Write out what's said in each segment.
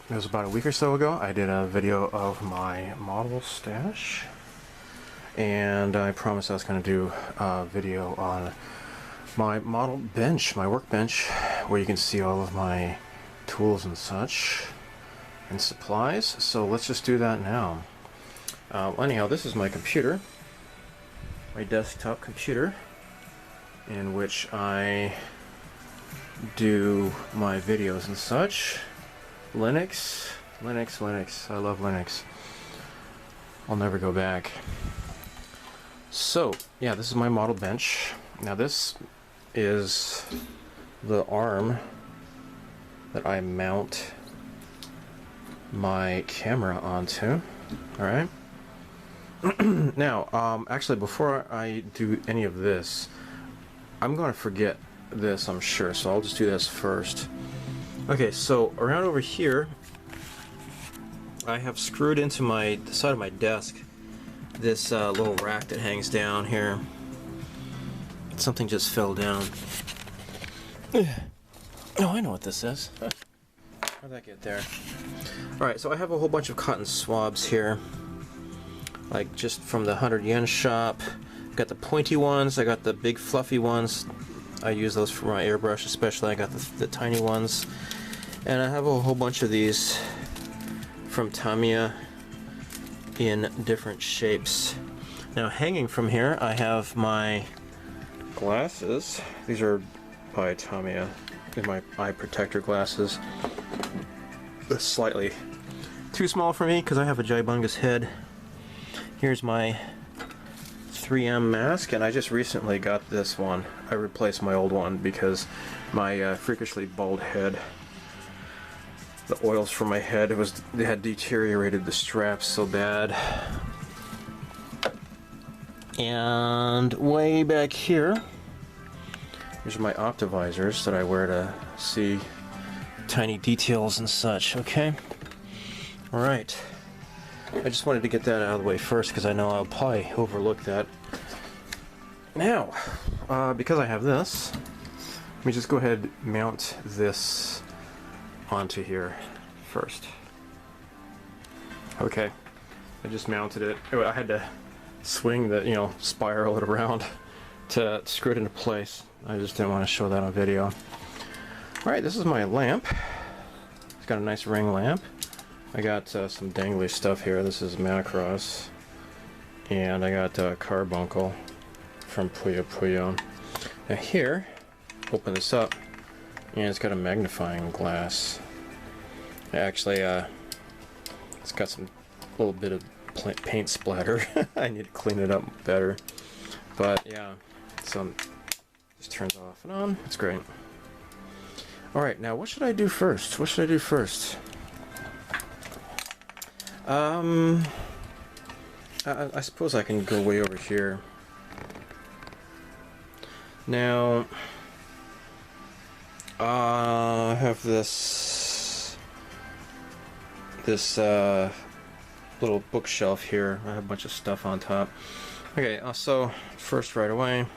it was about a week or so ago, I did a video of my model stash, and I promised I was going to do a video on my model bench, my workbench, where you can see all of my tools and such and supplies. So let's just do that now. Anyhow, this is my computer, my desktop computer, in which I do my videos and such. Linux. I love Linux. I'll never go back. So, yeah, this is my model bench. Now this is the arm that I mount my camera onto. Alright? Now, actually, before I do any of this, I'm going to forget this, I'm sure, so I'll just do this first. Okay, so around over here, I have screwed into the side of my desk this little rack that hangs down here. Something just fell down. Oh, I know what this is. How'd that get there? Alright, so I have a whole bunch of cotton swabs here, like just from the 100 yen shop. Got the pointy ones, I got the big fluffy ones. I use those for my airbrush especially. I got the tiny ones. And I have a whole bunch of these from Tamiya in different shapes. Now hanging from here I have my glasses. These are by Tamiya. They're my eye protector glasses. They're slightly too small for me because I have a gibungus head. Here's my 3M mask, and I just recently got this one. I replaced my old one because my freakishly bald head, the oils from my head, they had deteriorated the straps so bad. And way back here, here's my optivisors that I wear to see tiny details and such. Okay, all right. I just wanted to get that out of the way first because I know I'll probably overlook that. Now, because I have this, let me just go ahead and mount this onto here first. Okay, I just mounted it. I had to swing the, spiral it around to screw it into place. I just didn't want to show that on video. Alright, this is my lamp. It's got a nice ring lamp. I got some dangly stuff here. This is Macross. And I got Carbuncle from Puyo Puyo. Now here, open this up, and it's got a magnifying glass. Actually, it's got some little bit of paint splatter. I need to clean it up better. But yeah, so just turns off and on. It's great. Alright, now what should I do first? What should I do first? I suppose I can go way over here. Now, I have this little bookshelf here. I have a bunch of stuff on top. Okay, so first right away,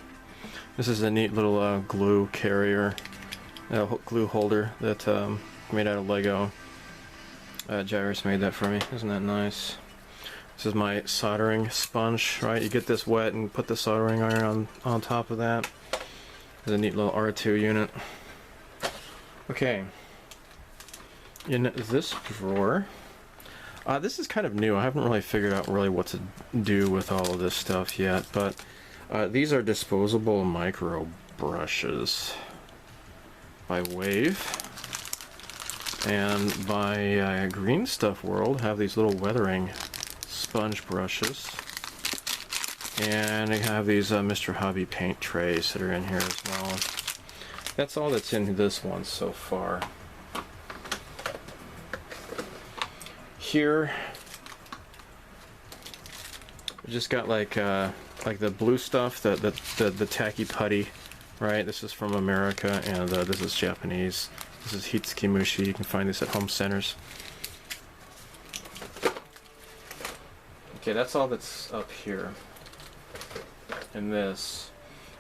this is a neat little glue carrier, glue holder that made out of Lego. Jairus made that for me. Isn't that nice? This is my soldering sponge, right? You get this wet and put the soldering iron on top of that. There's a neat little R2 unit. Okay. In this drawer, this is kind of new. I haven't really figured out really what to do with all of this stuff yet, but these are disposable micro brushes by Wave. And by Green Stuff World have these little weathering sponge brushes, and I have these Mr. Hobby paint trays that are in here as well. That's all that's in this one so far. Here we just got like the blue stuff, the tacky putty, right? This is from America, and this is Japanese. This is Hitsuki Mushi. You can find this at home centers. Okay, that's all that's up here. And this.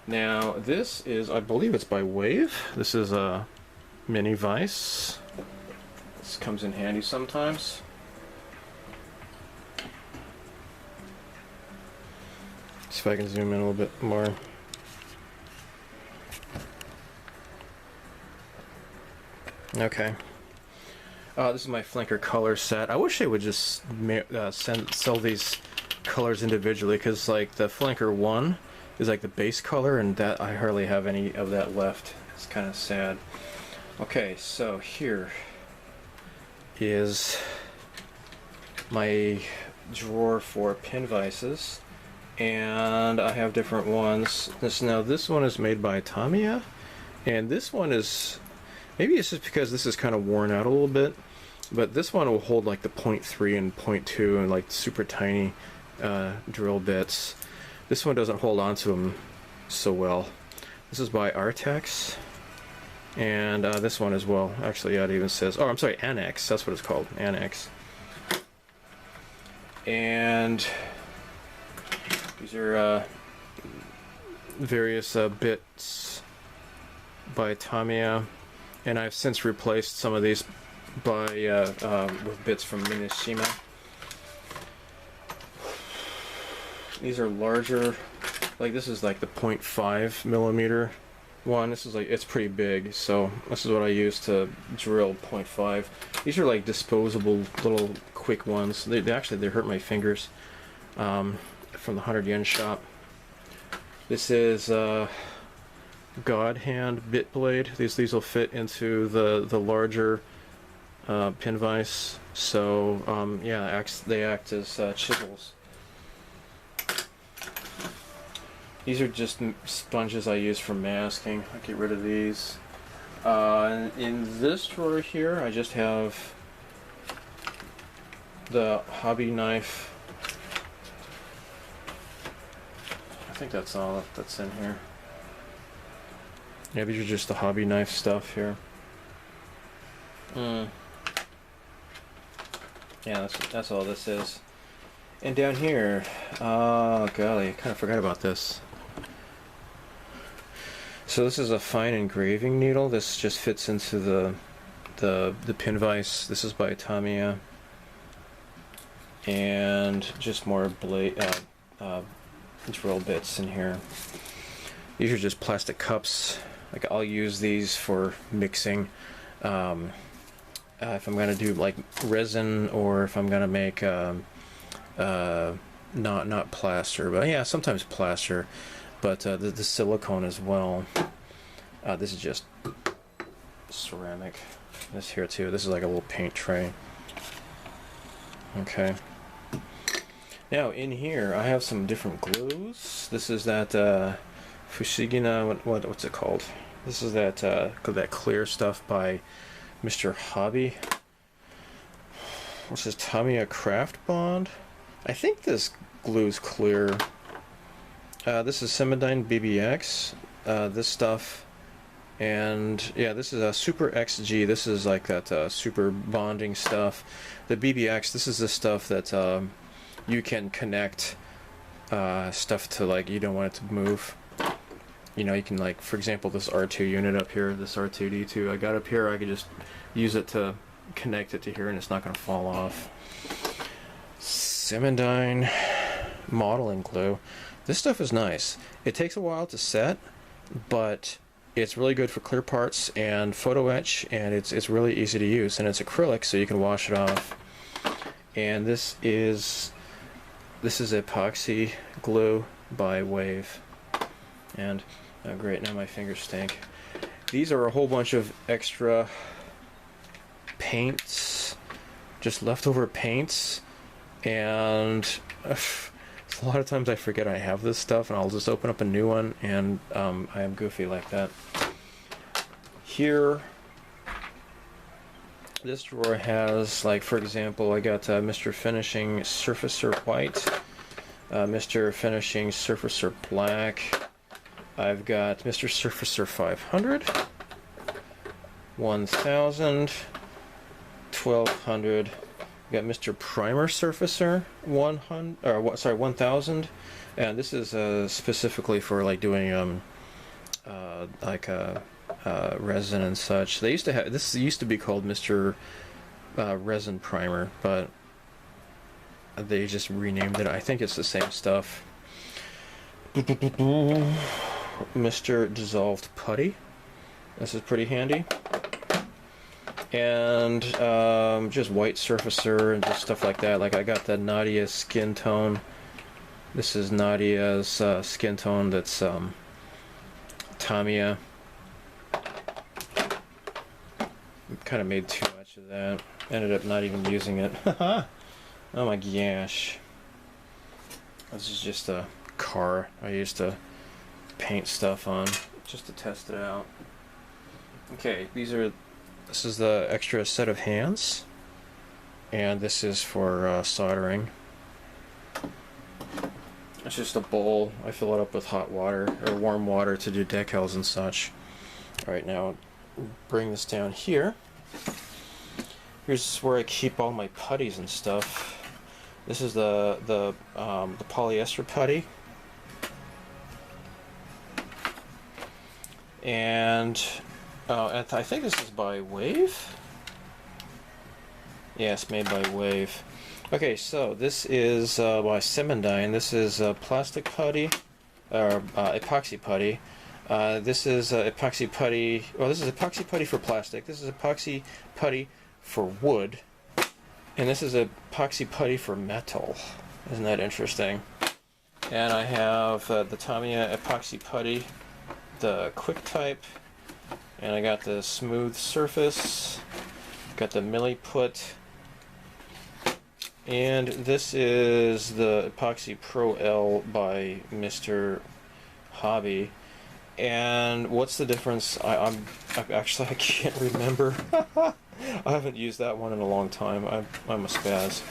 Now, this is, I believe it's by Wave. This is a mini vise. Let's This comes in handy sometimes. See if I can zoom in a little bit more. Okay. This is my flanker color set. I wish they would just sell these colors individually, because like the flanker 1 is like the base color, and that I hardly have any of that left. It's kind of sad. Okay, so here is my drawer for pin vices, and I have different ones. This one is made by Tamiya, and this one is, maybe it's just because this is kind of worn out a little bit, but this one will hold like the 0.3 and 0.2 and like super tiny drill bits. This one doesn't hold on to them so well. This is by Artex, and this one as well. Actually, it even says, oh, I'm sorry, Annex. That's what it's called, Annex. And these are various bits by Tamiya, and I've since replaced some of these by with bits from Minishima. These are larger, like this is like the 0.5 millimeter one. This is like, it's pretty big, so this is what I use to drill 0.5. These are like disposable little quick ones. They actually hurt my fingers, from the 100 yen shop. This is God Hand bit blade. These will fit into the larger pin vise. So yeah, they act as chisels. These are just sponges I use for masking. I'll get rid of these. In this drawer here, I just have the hobby knife. I think that's all that's in here. Yeah, these are just the hobby knife stuff here. Yeah, that's all this is. And down here, oh golly, I kind of forgot about this. So this is a fine engraving needle. This just fits into the pin vise. This is by Tamiya, and just more blade drill bits in here. These are just plastic cups. Like I'll use these for mixing. If I'm gonna do like resin, or if I'm gonna make not plaster, but yeah, sometimes plaster. But the silicone as well. This is just ceramic. This here too. This is like a little paint tray. Okay. Now in here I have some different glues. This is that Fushigina. What's it called? This is that clear stuff by Mr. Hobby. What's this? Tamiya Craft Bond. I think this glue's clear. This is Cemadine BBX, this stuff, and yeah, this is a Super XG. This is like that super bonding stuff. The BBX, this is the stuff that you can connect stuff to, like you don't want it to move. You know, you can, like, for example, this R2 unit up here, this R2D2 I got up here, I could just use it to connect it to here and it's not going to fall off. Cemadine modeling glue. This stuff is nice. It takes a while to set, but it's really good for clear parts and photo etch, and it's really easy to use, and it's acrylic, so you can wash it off. And this is epoxy glue by Wave. And oh great, now my fingers stink. These are a whole bunch of extra paints, just leftover paints, and a lot of times I forget I have this stuff, and I'll just open up a new one, and I am goofy like that. Here, this drawer has, like, for example, I got Mr. Finishing Surfacer White, Mr. Finishing Surfacer Black. I've got Mr. Surfacer 500, 1000, 1200. We got Mr. Primer Surfacer 1000, and this is specifically for like doing resin and such. They used to have, this used to be called Mr. resin primer, but they just renamed it. I think it's the same stuff. Mr. Dissolved Putty. This is pretty handy. And just white surfacer and just stuff like that. Like I got the Nadia skin tone. This is Nadia's skin tone that's Tamiya. Kind of made too much of that. Ended up not even using it. Oh my gosh. This is just a car I used to paint stuff on just to test it out. Okay, this is the extra set of hands, and this is for soldering. It's just a bowl. I fill it up with hot water or warm water to do decals and such. Alright, now bring this down here. Here's where I keep all my putties and stuff. This is the polyester putty. And I think this is by Wave. Yes, made by Wave. Okay, so this is by Cemendyne. This is plastic putty, or epoxy putty. This is epoxy putty. Well, this is epoxy putty for plastic. This is epoxy putty for wood, and this is epoxy putty for metal. Isn't that interesting? And I have the Tamiya epoxy putty, the quick type, and I got the smooth surface, got the Milliput, and this is the Epoxy Pro L by Mr. Hobby. And what's the difference? I actually can't remember. I haven't used that one in a long time. I'm a spaz.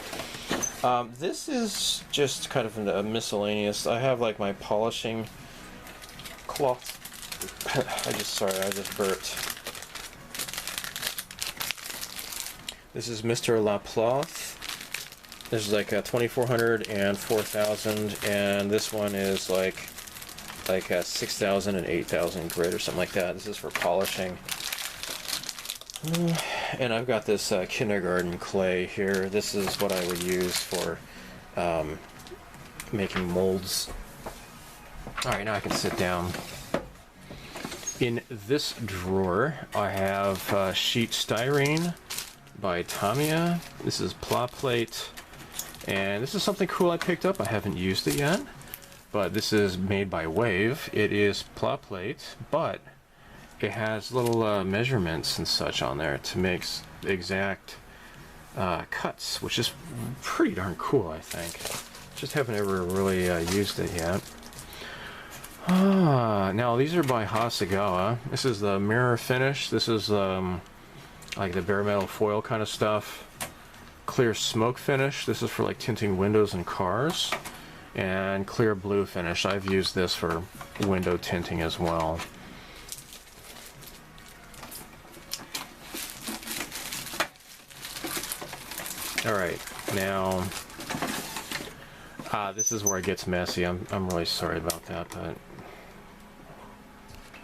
This is just kind of a miscellaneous. I have like my polishing cloth. I just burped. This is Mr. Laplace. This is like a 2400 and 4000, and this one is like a 6000 and 8000 grit or something like that. This is for polishing. And I've got this kindergarten clay here. This is what I would use for making molds. Alright, now I can sit down. In this drawer, I have sheet styrene by Tamiya. This is pla plate, and this is something cool I picked up. I haven't used it yet, but this is made by Wave. It is pla plate, but it has little measurements and such on there to make exact cuts, which is pretty darn cool, I think. Just haven't ever really used it yet. Now these are by Hasegawa. This is the mirror finish. This is like the bare metal foil kind of stuff. Clear smoke finish. This is for like tinting windows and cars. And clear blue finish. I've used this for window tinting as well. Alright, now this is where it gets messy. I'm really sorry about that, but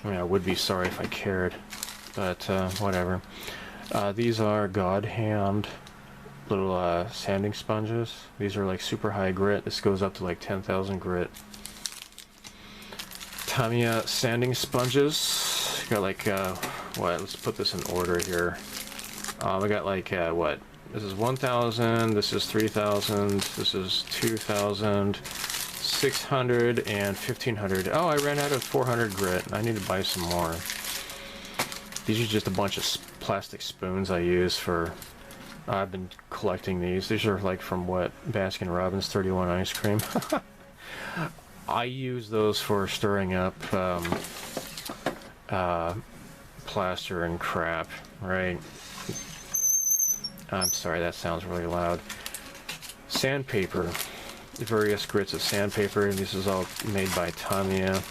I mean, I would be sorry if I cared, but whatever. These are God Hand little sanding sponges. These are like super high grit. This goes up to like 10,000 grit. Tamiya sanding sponges. Got like what? Let's put this in order here. I got like what? This is 1,000. This is 3,000. This is 2,000. 600 and 1,500. Oh, I ran out of 400 grit. I need to buy some more. These are just a bunch of plastic spoons I use for... I've been collecting these. These are like from what? Baskin-Robbins 31 ice cream. I use those for stirring up plaster and crap, right? I'm sorry, that sounds really loud. Sandpaper. Various grits of sandpaper. This is all made by Tamiya.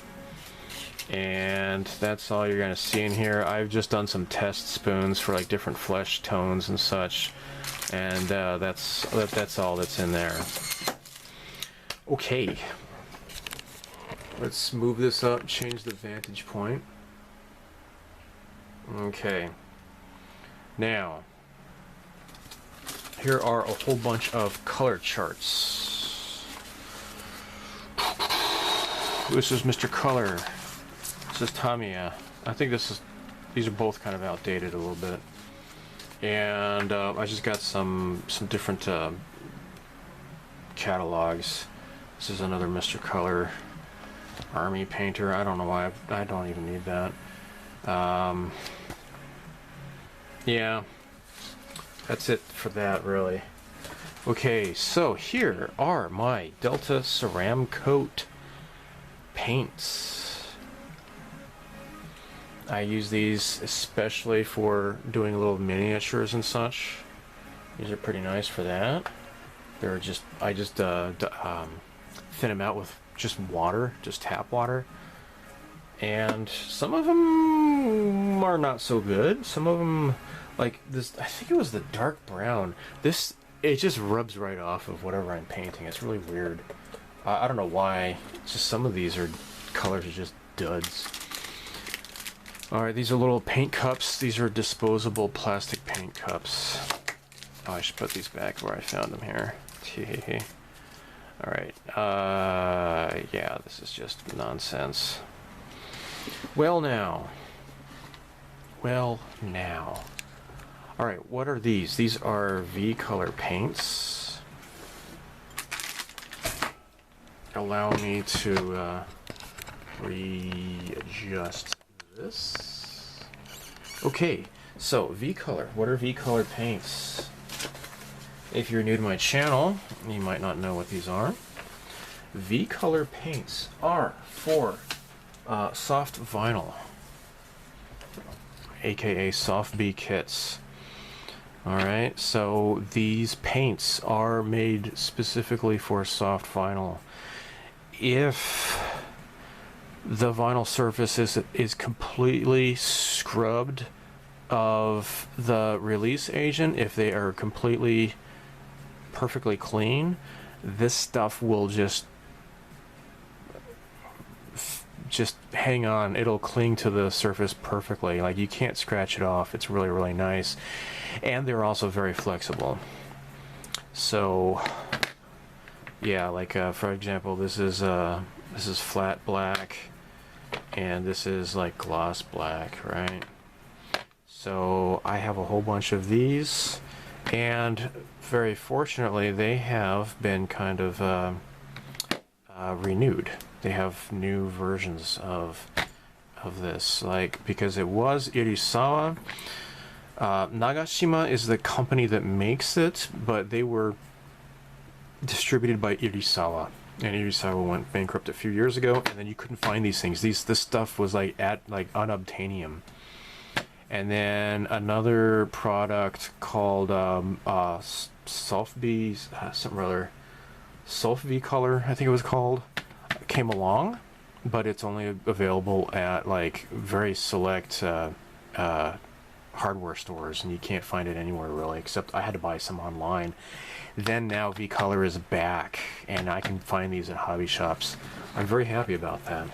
And that's all you're going to see in here. I've just done some test spoons for like different flesh tones and such. And that's all that's in there. Okay. Let's move this up, change the vantage point. Okay. Now, here are a whole bunch of color charts. This is Mr. Color. This is Tamiya. I think these are both kind of outdated a little bit. And I just got some different catalogs. This is another Mr. Color Army Painter. I don't know why I don't even need that. Yeah, that's it for that, really. Okay, so here are my Delta Saram Coat paints. I use these especially for doing little miniatures and such. These are pretty nice for that. They're just, I just thin them out with just water, just tap water. And some of them are not so good. Some of them, like this, I think it was the dark brown. This, it just rubs right off of whatever I'm painting. It's really weird. I don't know why. It's just some of these colors are just duds. Alright, these are little paint cups. These are disposable plastic paint cups. Oh, I should put these back where I found them here. Alright, yeah, this is just nonsense. Well now. Alright, what are these? These are V-color paints. Allow me to readjust this. Okay, so V-color. What are V-color paints? If you're new to my channel, you might not know what these are. V-color paints are for soft vinyl, aka soft B kits. Alright, so these paints are made specifically for soft vinyl. If the vinyl surface is completely scrubbed of the release agent, if they are completely perfectly clean, this stuff will just hang on. It'll cling to the surface perfectly. Like, you can't scratch it off. It's really, really nice. And they're also very flexible. So yeah, like for example, this is flat black, and this is like gloss black, right? So I have a whole bunch of these, and very fortunately they have been kind of renewed. They have new versions of this, like, because it was Irisawa. Nagashima is the company that makes it, but they were distributed by Irisawa, and Irisawa went bankrupt a few years ago, and then you couldn't find these things. This stuff was like unobtainium. And then another product called Sulfby, something or other, Sulfby Color, I think it was called, came along, but it's only available at like very select hardware stores, and you can't find it anywhere really, except I had to buy some online. Then now V-Color is back, and I can find these at hobby shops. I'm very happy about that.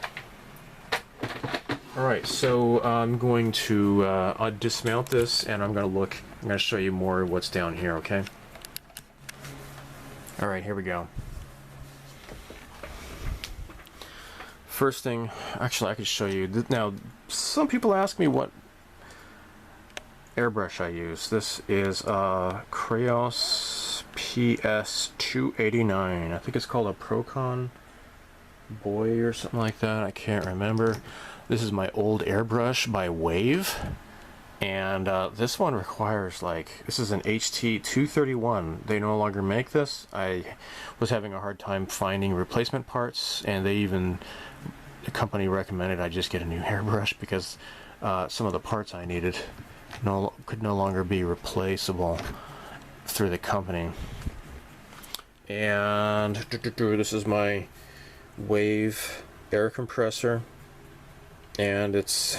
Alright, so I'm going to dismount this, and I'm going to show you more of what's down here, okay? Alright, here we go. First thing, actually I could show you. Now, some people ask me what airbrush I use. This is Crayols PS289. I think it's called a Procon Boy or something like that. I can't remember. This is my old airbrush by Wave, and this one requires, like, this is an HT231. They no longer make this. I was having a hard time finding replacement parts, and the company recommended I just get a new airbrush because some of the parts I needed could no longer be replaceable through the company. And this is my Wave air compressor, and it's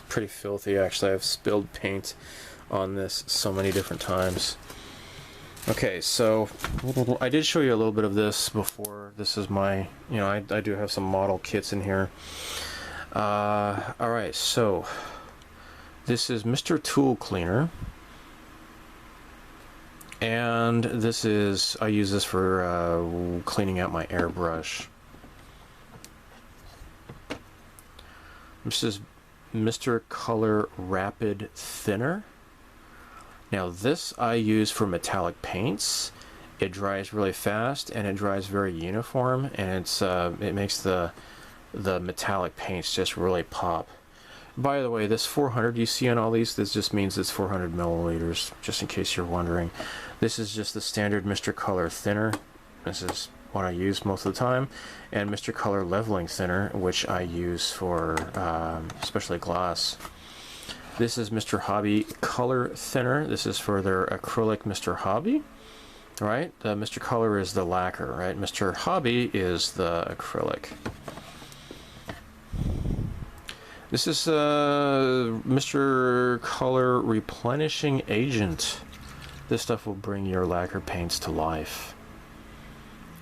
pretty filthy actually. I've spilled paint on this so many different times. Okay, so I did show you a little bit of this before. This is my, I do have some model kits in here. Alright, so this is Mr. Tool Cleaner. And this is, I use this for cleaning out my airbrush. This is Mr. Color Rapid Thinner. Now this I use for metallic paints. It dries really fast and it dries very uniform, and it makes the metallic paints just really pop. By the way, this 400 you see on all these, this just means it's 400 milliliters, just in case you're wondering. This is just the standard Mr. Color Thinner. This is what I use most of the time. And Mr. Color Leveling Thinner, which I use for especially glass. This is Mr. Hobby Color Thinner. This is for their acrylic Mr. Hobby. Right? The Mr. Color is the lacquer, right? Mr. Hobby is the acrylic. This is Mr. Color Replenishing Agent. This stuff will bring your lacquer paints to life.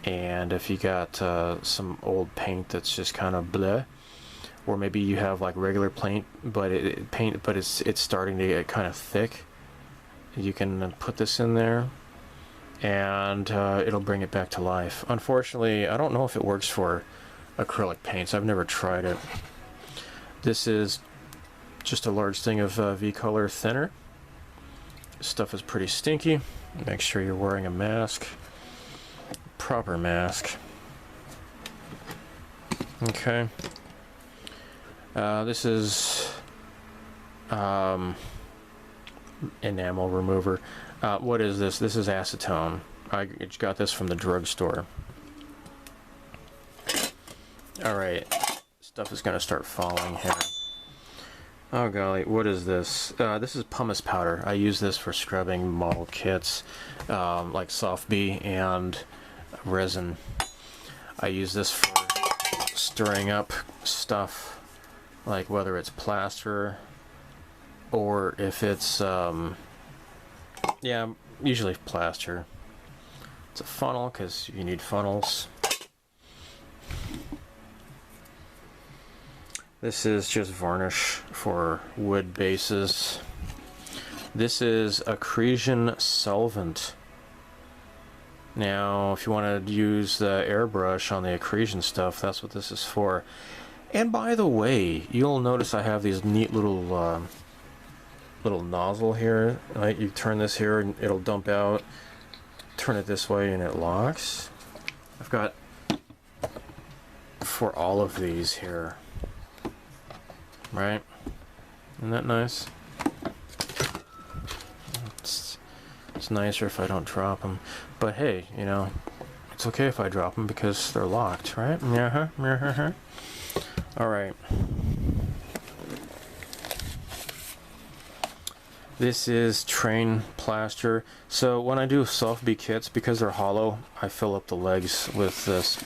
And if you got some old paint that's just kind of bleh, or maybe you have like regular paint, but it's starting to get kind of thick, you can put this in there, and it'll bring it back to life. Unfortunately, I don't know if it works for acrylic paints. I've never tried it. This is just a large thing of V-Color thinner. This stuff is pretty stinky. Make sure you're wearing a mask. Proper mask. Okay. This is Enamel Remover. What is this? This is acetone. I got this from the drugstore. Alright. Stuff is going to start falling here. Oh golly, what is this? This is Pumice Powder. I use this for scrubbing model kits, like Soft B and resin. I use this for stirring up stuff, like whether it's plaster or if it's, yeah, usually plaster. It's a funnel because you need funnels. This is just varnish for wood bases. This is accretion solvent. Now, if you want to use the airbrush on the accretion stuff, that's what this is for. And by the way, you'll notice I have these neat little little nozzle here. Right? You turn this here and it'll dump out. Turn it this way and it locks. I've got for all of these here. Right? Isn't that nice? It's nicer if I don't drop them. But hey, you know, it's okay if I drop them because they're locked, right? Alright. This is train plaster. So when I do Soft B kits, because they're hollow, I fill up the legs with this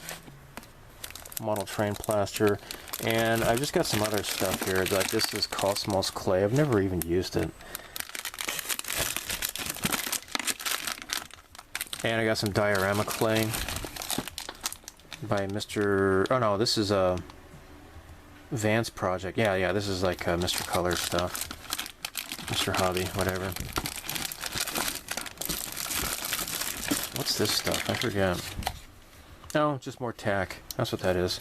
model train plaster. And I've just got some other stuff here. Like this is Cosmos clay. I've never even used it. And I got some diorama clay by Mr. Oh no, this is a Vance project. Yeah, this is like Mr. Color stuff. Mr. Hobby, whatever. What's this stuff? I forget. Oh, just more tack. That's what that is.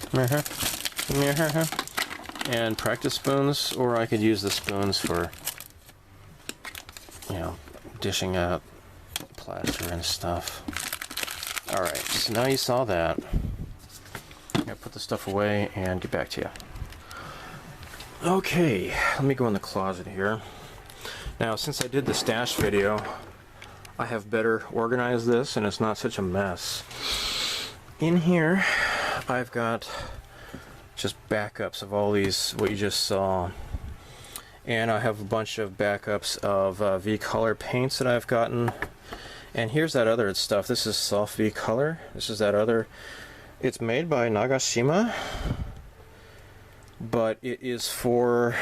And practice spoons, or I could use the spoons for, you know, dishing out plaster and stuff. Alright, so now you saw that. I'm gonna put the stuff away and get back to you. Okay, let me go in the closet here. Now, since I did the stash video, I have better organized this and it's not such a mess. In here, I've got just backups of all these, what you just saw. And I have a bunch of backups of V-Color paints that I've gotten. And here's that other stuff. This is Soft V-Color. This is that other. It's made by Nagashima, but it is for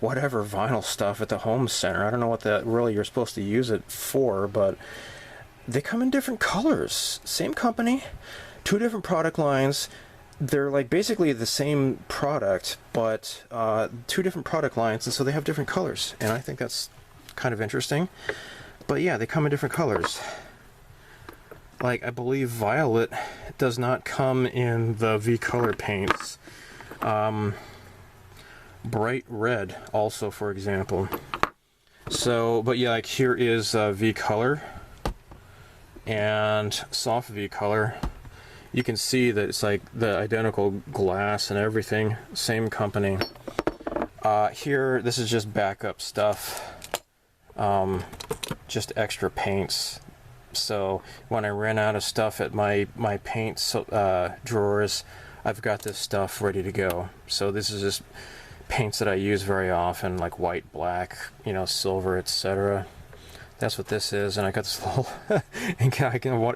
whatever vinyl stuff at the home center. I don't know what that really you're supposed to use it for, but they come in different colors. Same company. Two different product lines. They're like basically the same product, but two different product lines, and so they have different colors. And I think that's kind of interesting. But yeah, they come in different colors. Like, I believe violet does not come in the V-Color paints. Bright red also, for example. So, but yeah, like here is V-Color and soft V-Color. You can see that it's like the identical glass and everything, same company. Here, this is just backup stuff, just extra paints. So when I ran out of stuff at my paint drawers, I've got this stuff ready to go. So this is just paints that I use very often, like white, black, you know, silver, etc. That's what this is, and I got this little,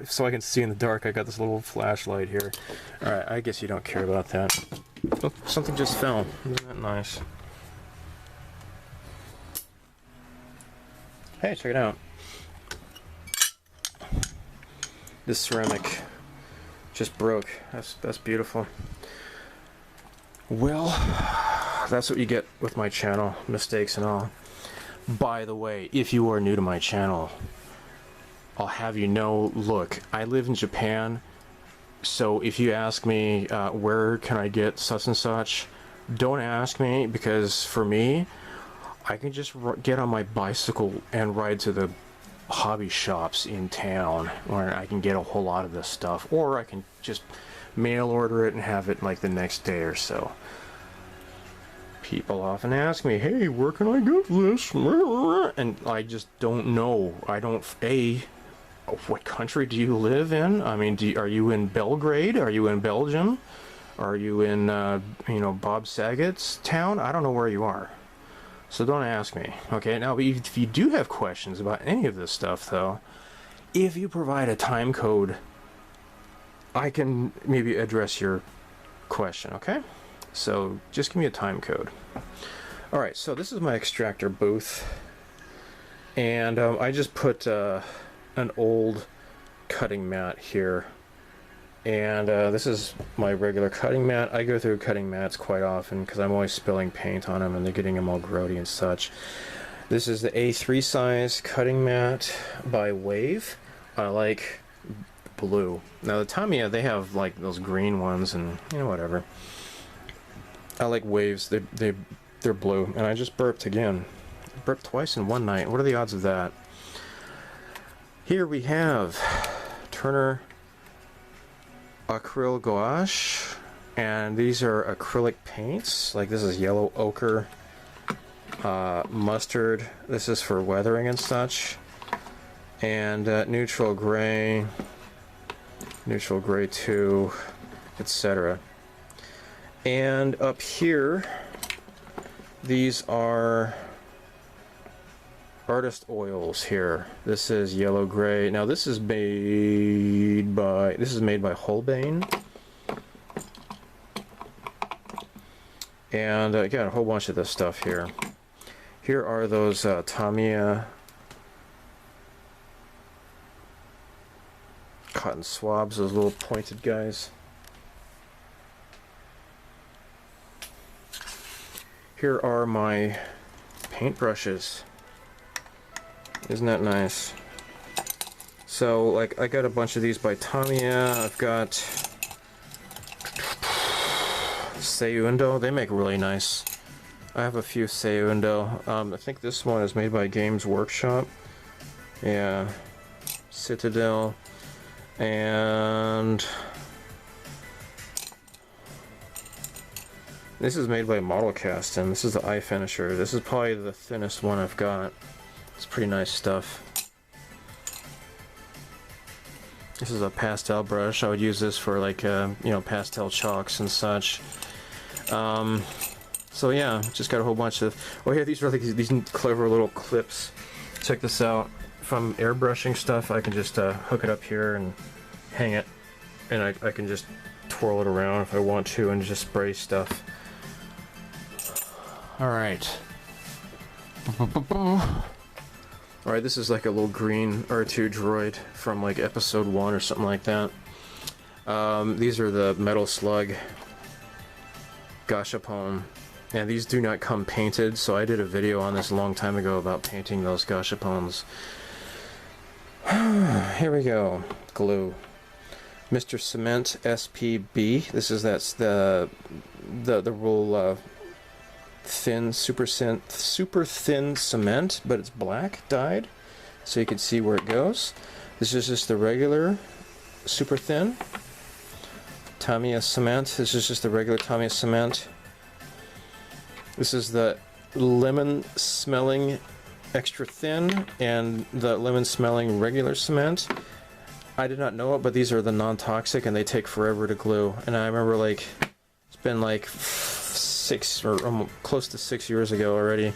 so I can see in the dark, I got this little flashlight here. Alright, I guess you don't care about that. Oh, something just fell. Isn't that nice? Hey, check it out. This ceramic just broke. That's beautiful. Well, that's what you get with my channel, mistakes and all. By the way, if you are new to my channel, I'll have you know, look, I live in Japan, so if you ask me where can I get such and such, don't ask me, because for me, I can just get on my bicycle and ride to the hobby shops in town where I can get a whole lot of this stuff, or I can just mail order it and have it like the next day or so. People often ask me, hey, where can I get this? And I just don't know. I don't, what country do you live in? I mean, are you in Belgrade? Are you in Belgium? Are you in, you know, Bob Saget's town? I don't know where you are. So don't ask me. Okay, now if you do have questions about any of this stuff, though, if you provide a time code, I can maybe address your question, okay? So just give me a time code. Alright, so this is my extractor booth. And I just put an old cutting mat here. And this is my regular cutting mat. I go through cutting mats quite often because I'm always spilling paint on them and they're getting them all grody and such. This is the A3 size cutting mat by Wave. I like blue. Now the Tamiya, they have like those green ones and, you know, whatever. I like Waves. They're blue. And I just burped again. I burped twice in one night. What are the odds of that? Here we have Turner acrylic gouache, and these are acrylic paints. Like this is yellow ochre, mustard. This is for weathering and such, and neutral gray 2, etc. And up here, these are artist oils here. This is yellow gray. Now this is made by Holbein, and I got a whole bunch of this stuff here. Here are those Tamiya cotton swabs, those little pointed guys. Here are my paint brushes. Isn't that nice? So, like, I got a bunch of these by Tamiya. I've got Seiundo. They make really nice. I have a few Seiundo. I think this one is made by Games Workshop. Yeah. Citadel. And this is made by Model Cast, and this is the eye finisher. This is probably the thinnest one I've got. It's pretty nice stuff. This is a pastel brush. I would use this for like you know, pastel chalks and such. So yeah, just got a whole bunch of. Oh yeah, these are like these clever little clips. Check this out. If I'm airbrushing stuff, I can just hook it up here and hang it, and I can just twirl it around if I want to and just spray stuff. All right. Alright, this is like a little green R2 droid from like episode 1 or something like that. These are the Metal Slug Gashapon. And these do not come painted, so I did a video on this a long time ago about painting those gashapons. Here we go. Glue. Mr. Cement SPB. That's the real thin, super thin cement, but it's black dyed, so you can see where it goes. This is just the regular super thin Tamiya cement. This is just the regular Tamiya cement. This is the lemon smelling extra thin and the lemon smelling regular cement. I did not know it, but these are the non-toxic and they take forever to glue. And I remember, like, it's been like 6 or close to 6 years ago already.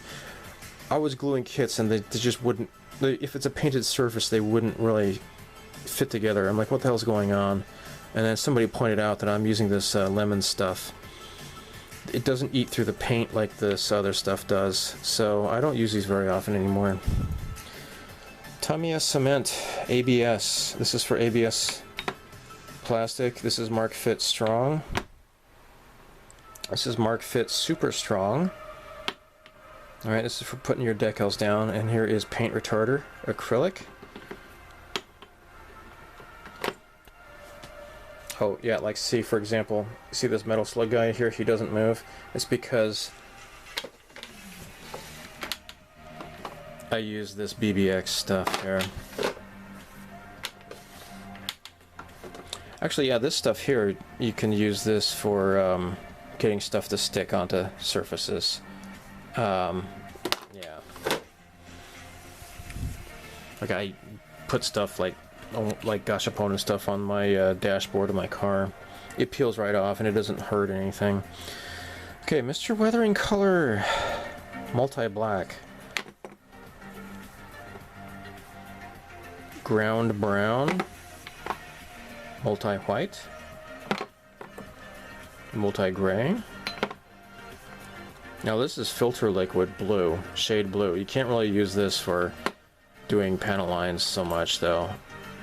I was gluing kits and they just wouldn't, if it's a painted surface, they wouldn't really fit together. I'm like, what the hell's going on? And then somebody pointed out that I'm using this lemon stuff. It doesn't eat through the paint like this other stuff does, so I don't use these very often anymore. Tamiya Cement ABS. This is for ABS plastic. This is Mark Fit Strong. This is Mark Fit Super Strong. Alright, this is for putting your decals down, and here is paint retarder acrylic. Oh yeah, like see, for example, see this metal slug guy here, he doesn't move. It's because I use this BBX stuff here. Actually, yeah, this stuff here, you can use this for getting stuff to stick onto surfaces. Yeah. Like I put stuff like gashapon and stuff on my dashboard of my car. It peels right off and it doesn't hurt anything. Okay, Mr. Weathering Color Multi-Black. Ground Brown. Multi-White. Multi-Gray. Now this is Filter Liquid Blue, shade blue. You can't really use this for doing panel lines so much though.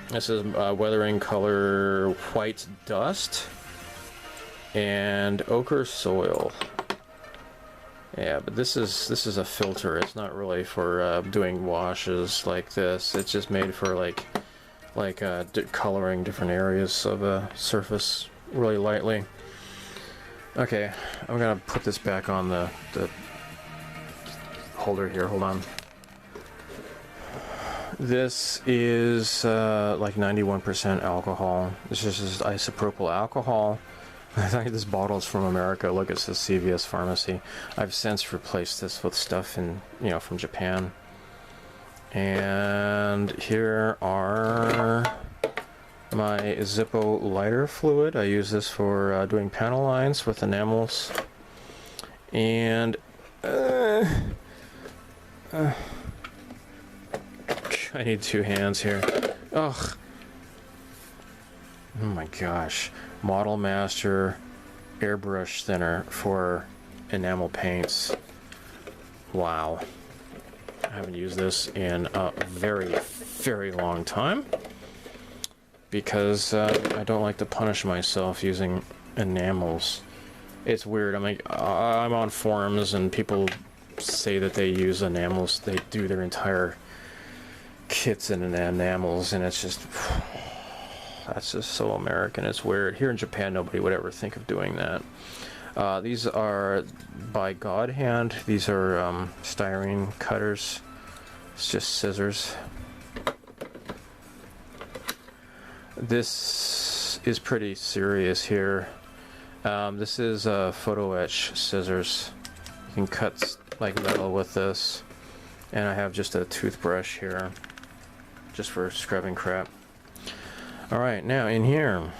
This is Weathering Color White Dust and Ochre Soil. Yeah, but this is a filter. It's not really for doing washes like this. It's just made for like coloring different areas of a surface really lightly. Okay, I'm gonna put this back on the holder here. Hold on. This is like 91% alcohol. This is just isopropyl alcohol. I think this bottle is from America. Look, it says CVS Pharmacy. I've since replaced this with stuff in, from Japan. And here are my Zippo lighter fluid. I use this for doing panel lines with enamels. And I need 2 hands here. Ugh. Oh my gosh. Model Master Airbrush Thinner for enamel paints. Wow. I haven't used this in a very, very long time because I don't like to punish myself using enamels. It's weird. I'm on forums and people say that they use enamels. They do their entire kits in enamels, and it's just that's just so American. It's weird. Here in Japan, nobody would ever think of doing that. These are by God Hand. These are Styrene Cutters. It's just scissors. This is pretty serious here. This is photo etch scissors. You can cut like metal with this, and I have just a toothbrush here just for scrubbing crap. Alright, now in here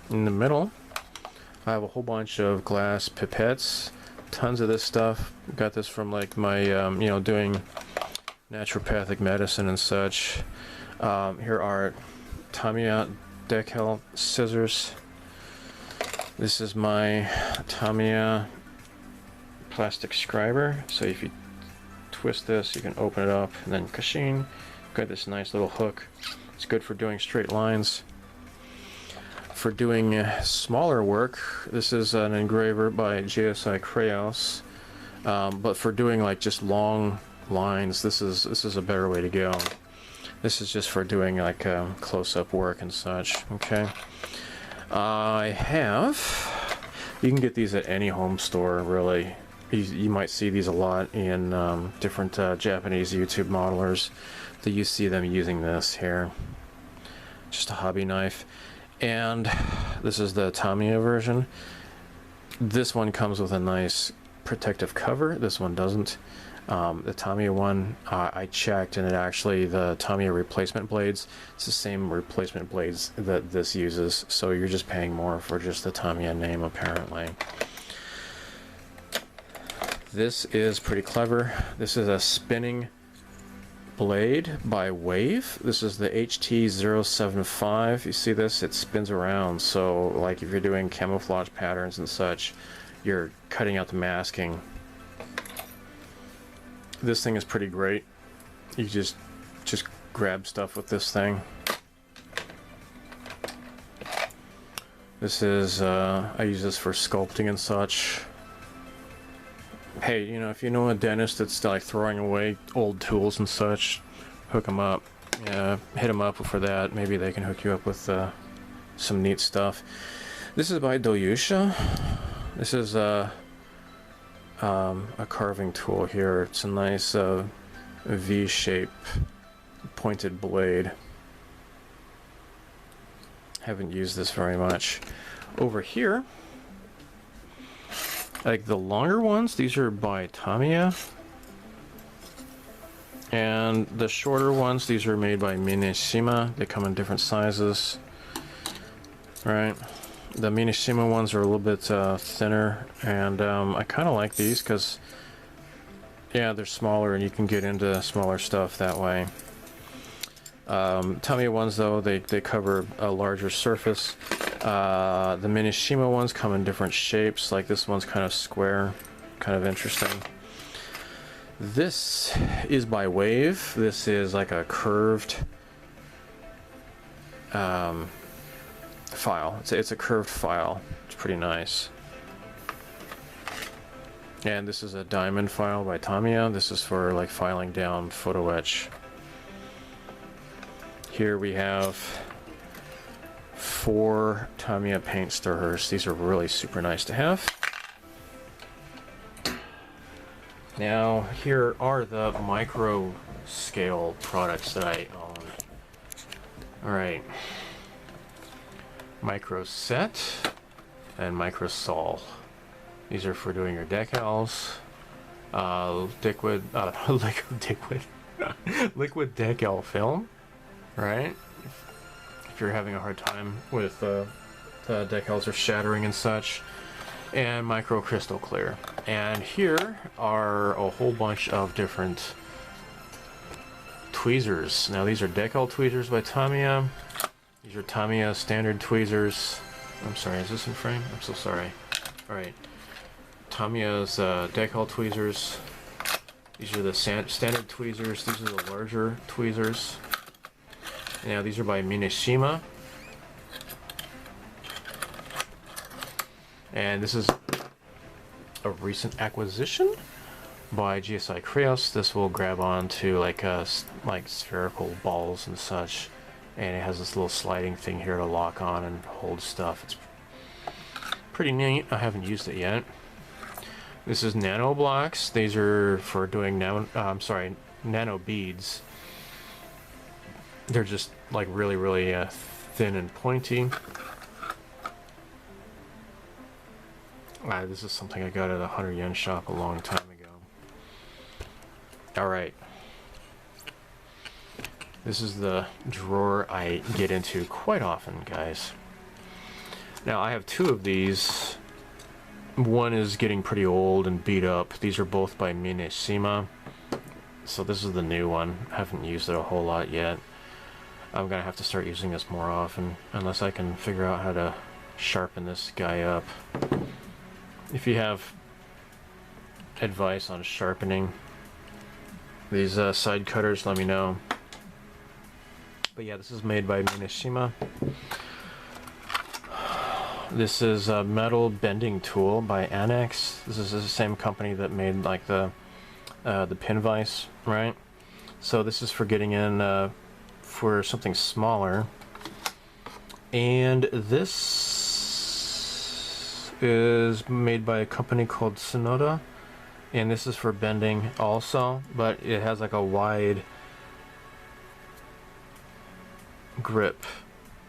in the middle I have a whole bunch of glass pipettes, tons of this stuff. Got this from like my doing naturopathic medicine and such. Here are Tamiya Decal Scissors. This is my Tamiya plastic scriber, so if you twist this you can open it up and then kashing. Got this nice little hook. It's good for doing straight lines. For doing smaller work, this is an engraver by JSI Crayos. But for doing like just long lines, this is a better way to go. This is just for doing like close-up work and such. Okay. You can get these at any home store, really. You might see these a lot in different Japanese YouTube modelers. That you see them using this here. Just a hobby knife. And this is the Tamiya version. This one comes with a nice protective cover. This one doesn't. The Tamiya one, I checked, and it actually, the Tamiya replacement blades, it's the same replacement blades that this uses, so you're just paying more for just the Tamiya name, apparently. This is pretty clever. This is a spinning blade by Wave. This is the HT075. You see this? It spins around, so like if you're doing camouflage patterns and such, you're cutting out the masking. This thing is pretty great. You just grab stuff with this thing. This is I use this for sculpting and such. Hey, you know, if you know a dentist that's like throwing away old tools and such, hook them up. Yeah, hit them up for that. Maybe they can hook you up with some neat stuff. This is by Doyusha. This is a carving tool here. It's a nice V-shape pointed blade. Haven't used this very much. Over here, like the longer ones, these are by Tamiya. And the shorter ones, these are made by Mineshima. They come in different sizes. Right. The Mineshima ones are a little bit thinner, and I kind of like these because, yeah, they're smaller and you can get into smaller stuff that way. Tamiya ones, though, they cover a larger surface. The Mineshima ones come in different shapes, like this one's kind of square, kind of interesting. This is by Wave. This is like a curved file. It's a curved file. It's pretty nice. And this is a diamond file by Tamiya. This is for like filing down photo etch. Here we have 4 Tamiya paint stirrers. These are really super nice to have. Now here are the micro scale products that I own. Alright. Micro Set and Micro Sol. These are for doing your decals. Liquid decal film, right? If you're having a hard time with the decals are shattering and such. And Micro Crystal Clear. And here are a whole bunch of different tweezers. Now these are Decal Tweezers by Tamiya. These are Tamiya standard tweezers. I'm sorry, is this in frame? I'm so sorry. Alright. Tamiya's Decal Tweezers. These are the standard tweezers. These are the larger tweezers. Now these are by Mineshima. And this is a recent acquisition by GSI Creos. This will grab onto like spherical balls and such. And it has this little sliding thing here to lock on and hold stuff. It's pretty neat. I haven't used it yet. This is Nano Blocks. These are for doing nano beads. They're just like really thin and pointy. This is something I got at a 100 yen shop a long time ago. Alright. This is the drawer I get into quite often, guys. Now, I have 2 of these. One is getting pretty old and beat up. These are both by Mineshima. So this is the new one. I haven't used it a whole lot yet. I'm gonna have to start using this more often, unless I can figure out how to sharpen this guy up. If you have advice on sharpening these side cutters, let me know. But yeah, this is made by Mineshima. This is a metal bending tool by Annex. This is the same company that made like the pin vise, right? So this is for getting in for something smaller. And this is made by a company called Sonoda, and this is for bending also, but it has like a wide grip,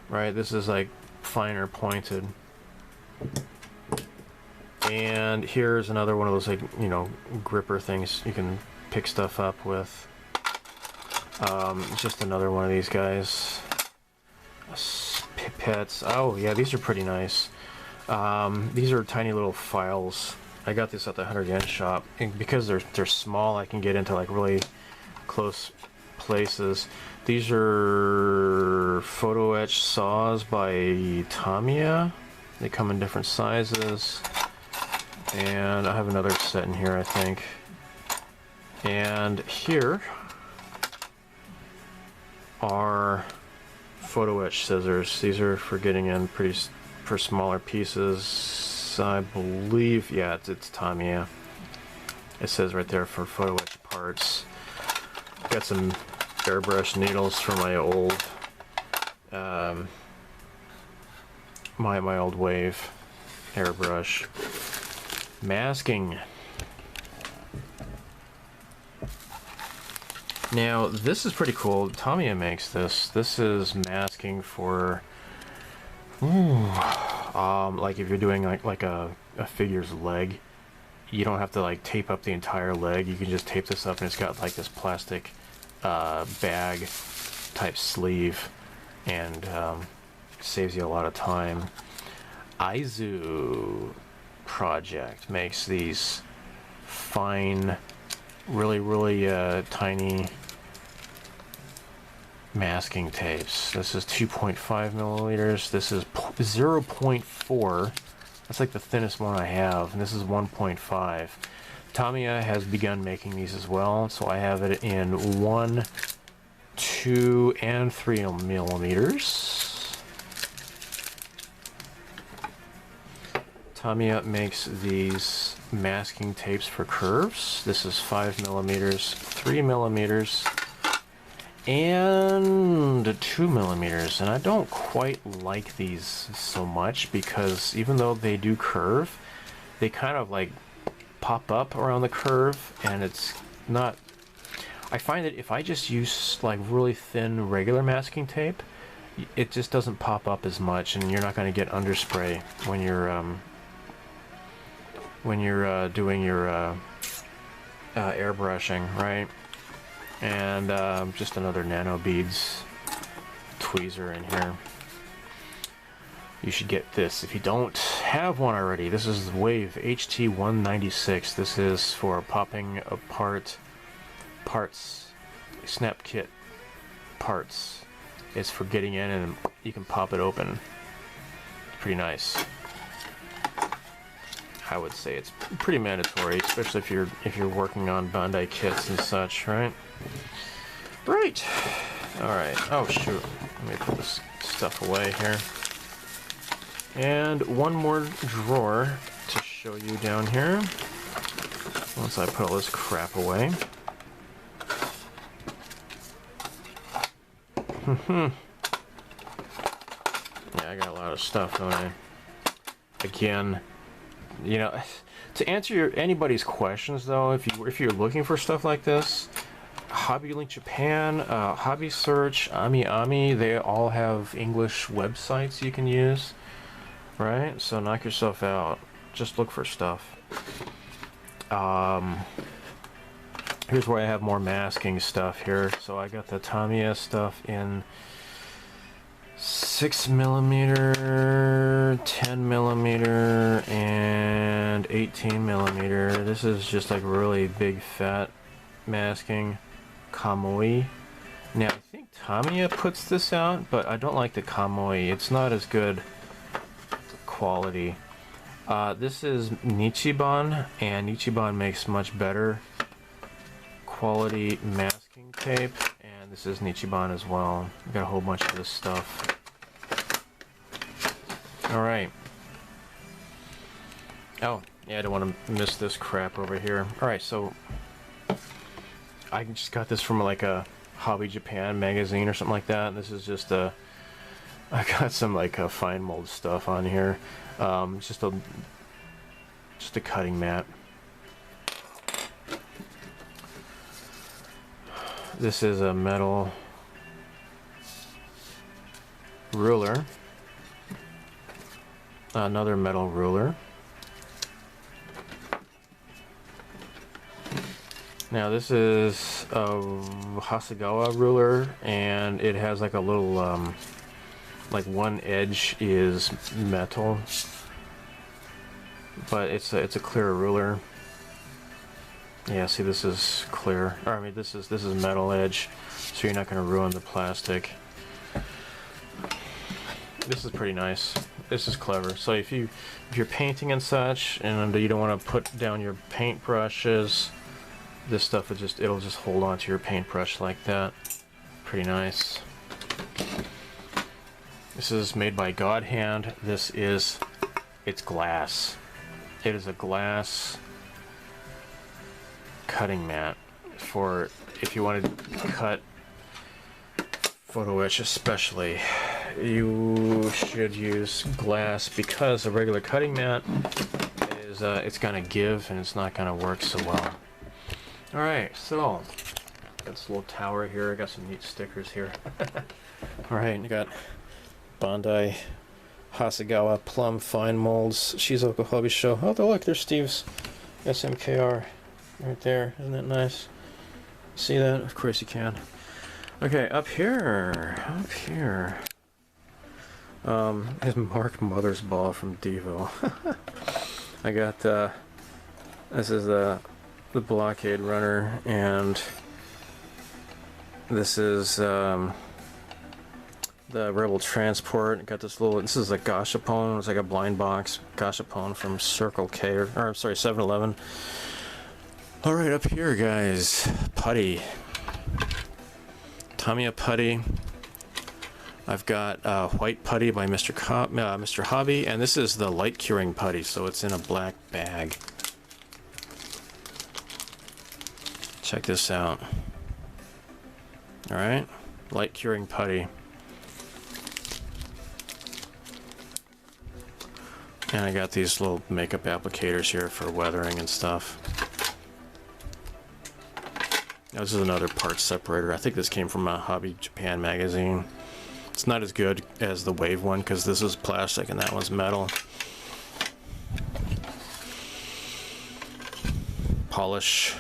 right? This is like finer pointed. And here's another one of those, like, you know, gripper things you can pick stuff up with. Just another one of these guys. Pipettes. Oh yeah, these are pretty nice. These are tiny little files. I got this at the 100 yen shop, and because they're small, I can get into like really close places. These are photo etch saws by Tamiya. They come in different sizes, and I have another set in here, I think. And here are photo etch scissors. These are for getting in for smaller pieces. I believe, yeah, it's Tamiya. It says right there for photo etch parts. Got some airbrush needles for my old my old wave airbrush masking. Now this is pretty cool. Tamiya makes this. This is masking for like if you're doing like a figure's leg, you don't have to like tape up the entire leg. You can just tape this up, and it's got like this plastic bag type sleeve, and saves you a lot of time. Aizu Project makes these fine, really tiny masking tapes. This is 2.5 milliliters. This is 0.4. That's like the thinnest one I have, and this is 1.5. Tamiya has begun making these as well, so I have it in 1, 2, and 3 millimeters. Tamiya makes these masking tapes for curves. This is 5 millimeters, 3 millimeters, and 2 millimeters. And I don't quite like these so much because even though they do curve, they kind of like pop up around the curve, and it's not. I find that if I just use like really thin regular masking tape, it just doesn't pop up as much, and you're not going to get underspray when you're doing your airbrushing, right? And just another nano beads tweezer in here. You should get this if you don't have one already. This is the Wave HT196. This is for popping apart parts, snap kit parts. It's for getting in and you can pop it open. Pretty nice. I would say it's pretty mandatory, especially if you're working on Bandai kits and such, right? Right. All right. Oh shoot. Let me put this stuff away here. And one more drawer to show you down here. Once I put all this crap away. Yeah, I got a lot of stuff, don't I? Again, you know, to answer anybody's questions though, if you're looking for stuff like this, Hobby Link Japan, Hobby Search, Ami, they all have English websites you can use, right? So knock yourself out. Just look for stuff. Here's where I have more masking stuff here. So I got the Tamiya stuff in 6 millimeter, 10 millimeter, and 18 millimeter. This is just like really big fat masking. Kamui. Now I think Tamiya puts this out, but I don't like the Kamui. It's not as good quality. This is Nichiban, and Nichiban makes much better quality masking tape, and this is Nichiban as well. I've got a whole bunch of this stuff. Alright, Oh, yeah, I don't want to miss this crap over here. Alright, so I just got this from like a Hobby Japan magazine or something like that. And this is just a... I got some like fine mold stuff on here. Just a cutting mat. This is a metal ruler. Another metal ruler. Now this is a Hasegawa ruler, and it has like a little like one edge is metal, but it's a clear ruler. Yeah, see, this is clear. Or, I mean, this is metal edge, so you're not going to ruin the plastic. This is pretty nice. This is clever. So if you're painting and such, and you don't want to put down your paint brushes, this stuff it'll just hold on to your paintbrush like that. Pretty nice. This is made by God Hand. It's glass. It is a glass cutting mat for if you want to cut photo etch especially. You should use glass because a regular cutting mat is it's gonna give and it's not gonna work so well. Alright, so got this little tower here. I got some neat stickers here. Alright, I got Bondi Hasegawa Plum Fine Molds Shizuoka Hobby Show. Oh, look, there's Steve's SMKR right there. Isn't that nice? See that? Of course you can. Okay, up here. Is Mark Mother's Ball from Devo. I got this is the Blockade Runner, and this is the Rebel Transport. Got this little, this is a gashapon. It's like a blind box gashapon from Circle K, or I'm sorry, 7-Eleven. Alright, up here, guys, putty. Tamiya putty. I've got white putty by Mr. Hobby, and this is the light curing putty, so it's in a black bag. Check this out. Alright, light curing putty. And I got these little makeup applicators here for weathering and stuff. This is another part separator. I think this came from a Hobby Japan magazine. It's not as good as the Wave one because this is plastic and that one's metal. Polish.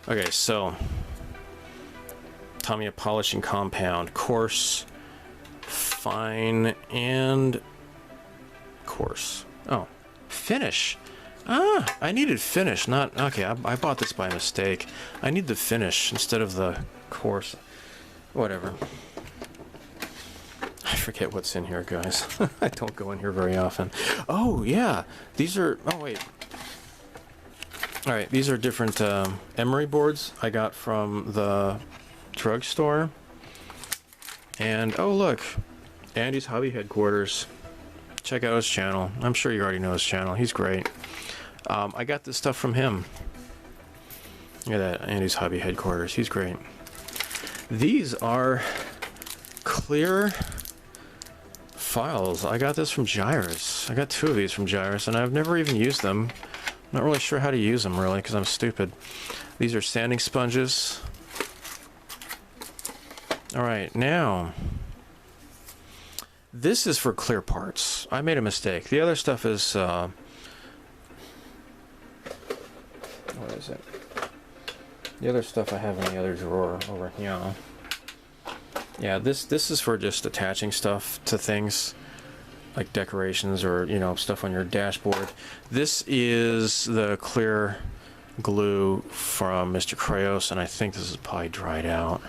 Okay, so Tamiya polishing compound, coarse, fine, and coarse. Oh, finish. Ah, I needed finish, not... Okay, I bought this by mistake. I need the finish instead of the coarse. Whatever. I forget what's in here, guys. I don't go in here very often. Oh, yeah. These are... Oh, wait. Alright, these are different emery boards I got from the drugstore. And, oh, look. Andy's Hobby Headquarters. Check out his channel. I'm sure you already know his channel. He's great. I got this stuff from him. Look at that, Andy's Hobby Headquarters. He's great. These are clear files. I got this from Gyrus. I got 2 of these from Gyrus, and I've never even used them. I'm not really sure how to use them, really, because I'm stupid. These are sanding sponges. Alright, now... This is for clear parts. I made a mistake. The other stuff is... what is it? The other stuff I have in the other drawer over here. Yeah, this is for just attaching stuff to things, like decorations or, you know, stuff on your dashboard. This is the clear glue from Mr. Krayos, and I think this is probably dried out.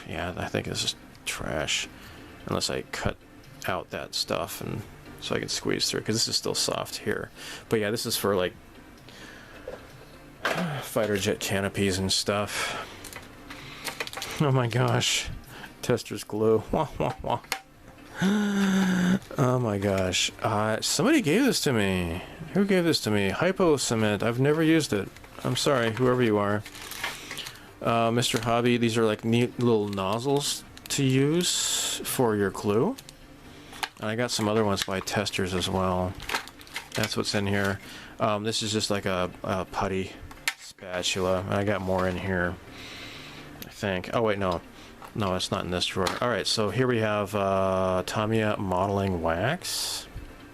Yeah, I think this is trash. Unless I cut out that stuff and so I can squeeze through, because this is still soft here. But yeah, this is for like fighter jet canopies and stuff. Oh my gosh. Tester's glue. Wah, wah, wah. Oh my gosh. Somebody gave this to me. Who gave this to me? Hypo Cement. I've never used it. I'm sorry, whoever you are. Mr. Hobby, these are like neat little nozzles to use for your glue. And I got some other ones by testers as well. That's what's in here. This is just like a putty spatula. And I got more in here, I think. Oh wait, no. No, it's not in this drawer. Alright, so here we have Tamiya Modeling Wax.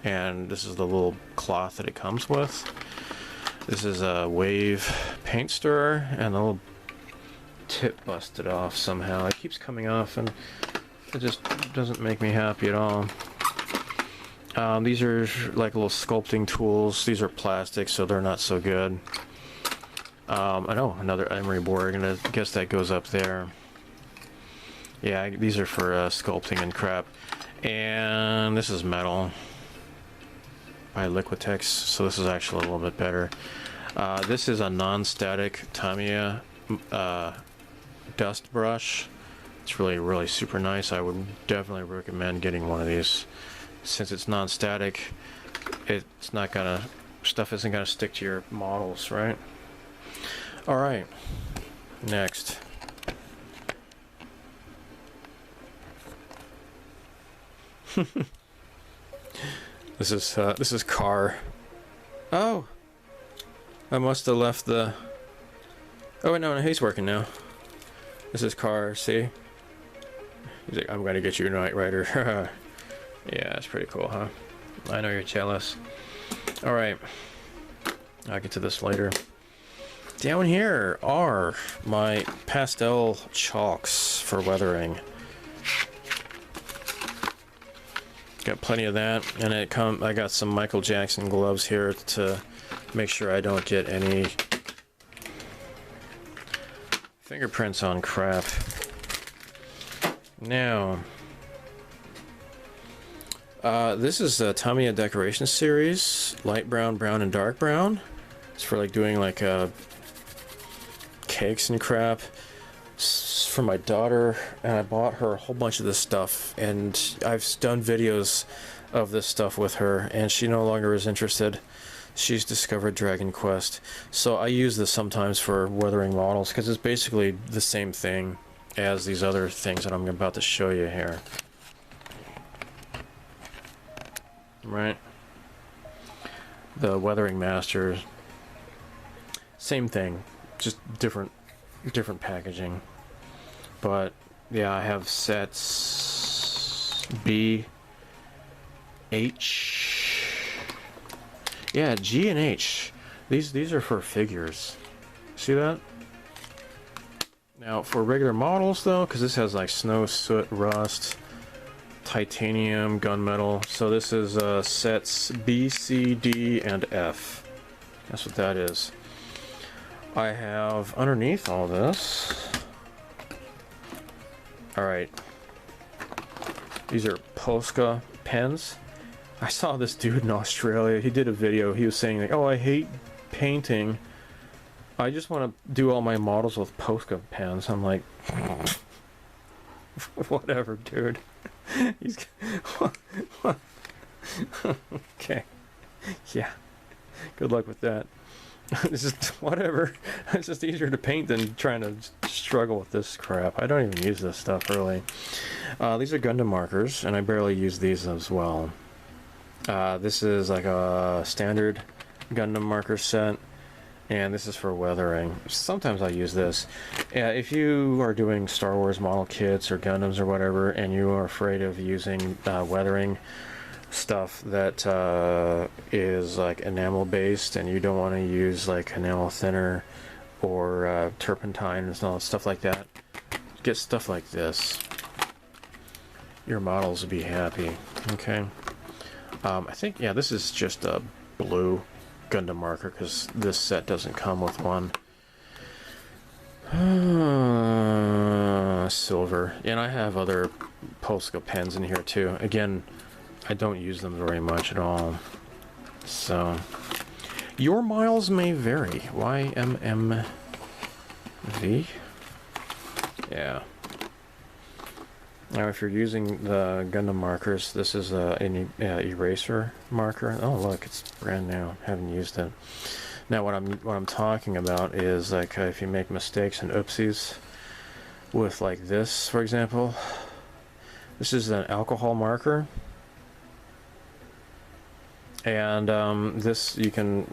And this is the little cloth that it comes with. This is a wave paint stirrer, and the little tip busted off somehow. It keeps coming off, and it just doesn't make me happy at all. These are like little sculpting tools. These are plastic, so they're not so good. I know, another emery board. I guess that goes up there. Yeah, these are for sculpting and crap. And this is metal by Liquitex, so this is actually a little bit better. This is a non-static Tamiya dust brush. It's really super nice. I would definitely recommend getting one of these. Since it's non-static, it's not gonna, stuff isn't gonna stick to your models, right? Alright, next. This is car. Oh, I must have left the. Oh wait, no, he's working now. This is car. See, he's like, I'm gonna get you, Knight Rider. Yeah, that's pretty cool, huh? I know you're jealous. All right, I'll get to this later. Down here are my Pastel Chalks for weathering. Got plenty of that, and I got some Michael Jackson gloves here to make sure I don't get any fingerprints on crap. Now, this is the Tamiya Decoration Series, light brown, brown, and dark brown. It's for like doing like cakes and crap. It's for my daughter, and I bought her a whole bunch of this stuff, and I've done videos of this stuff with her, and she no longer is interested. She's discovered Dragon Quest. So I use this sometimes for weathering models, because it's basically the same thing as these other things that I'm about to show you here. Right? The Weathering Master, same thing, just different packaging. But yeah, I have sets B, H, yeah, G and H. These are for figures. See that? Now for regular models though, because this has like snow, soot, rust, titanium, gunmetal. So this is sets B, C, D, and F. That's what that is. I have underneath all this. Alright. These are Posca Pens. I saw this dude in Australia. He did a video. He was saying like, oh, I hate painting. I just want to do all my models with Posca pens. I'm like, whatever, dude. He's okay. Yeah. Good luck with that. It's just whatever. It's just easier to paint than trying to struggle with this crap. I don't even use this stuff really. These are Gundam Markers, and I barely use these as well. This is like a standard Gundam Marker set, and this is for weathering. Sometimes I use this. If you are doing Star Wars model kits or Gundams or whatever, and you are afraid of using weathering stuff that is like enamel based, and you don't want to use like enamel thinner or turpentine and stuff like that, get stuff like this. Your models will be happy. Okay. I think, yeah, this is just a blue Gundam marker because this set doesn't come with one. Silver. And I have other Posca pens in here too. Again, I don't use them very much at all. So, your miles may vary. YMMV? Yeah. Now, if you're using the Gundam markers, this is an eraser marker. Oh, look, it's brand new. Haven't used it. Now, what I'm talking about is like if you make mistakes and oopsies with like this, for example. This is an alcohol marker, and this you can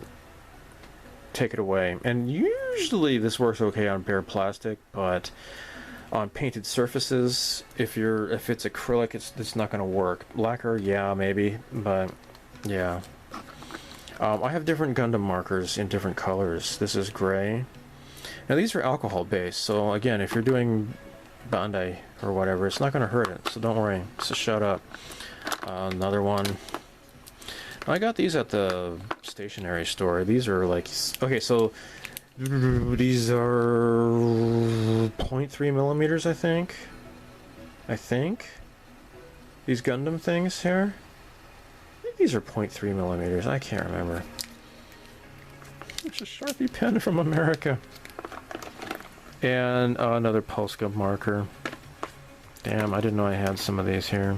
take it away. And usually this works okay on bare plastic, but on painted surfaces, if it's acrylic, it's not going to work. Lacquer, yeah, maybe, but yeah. I have different Gundam markers in different colors. This is gray. Now these are alcohol based, so again, if you're doing Bandai or whatever, it's not going to hurt it, so don't worry. So shut up. Another one. I got these at the stationery store. These are like, okay, so these are 0.3 millimeters, I think. These Gundam things here. I think these are 0.3 millimeters. I can't remember. It's a Sharpie pen from America. And another Posca marker. Damn, I didn't know I had some of these here.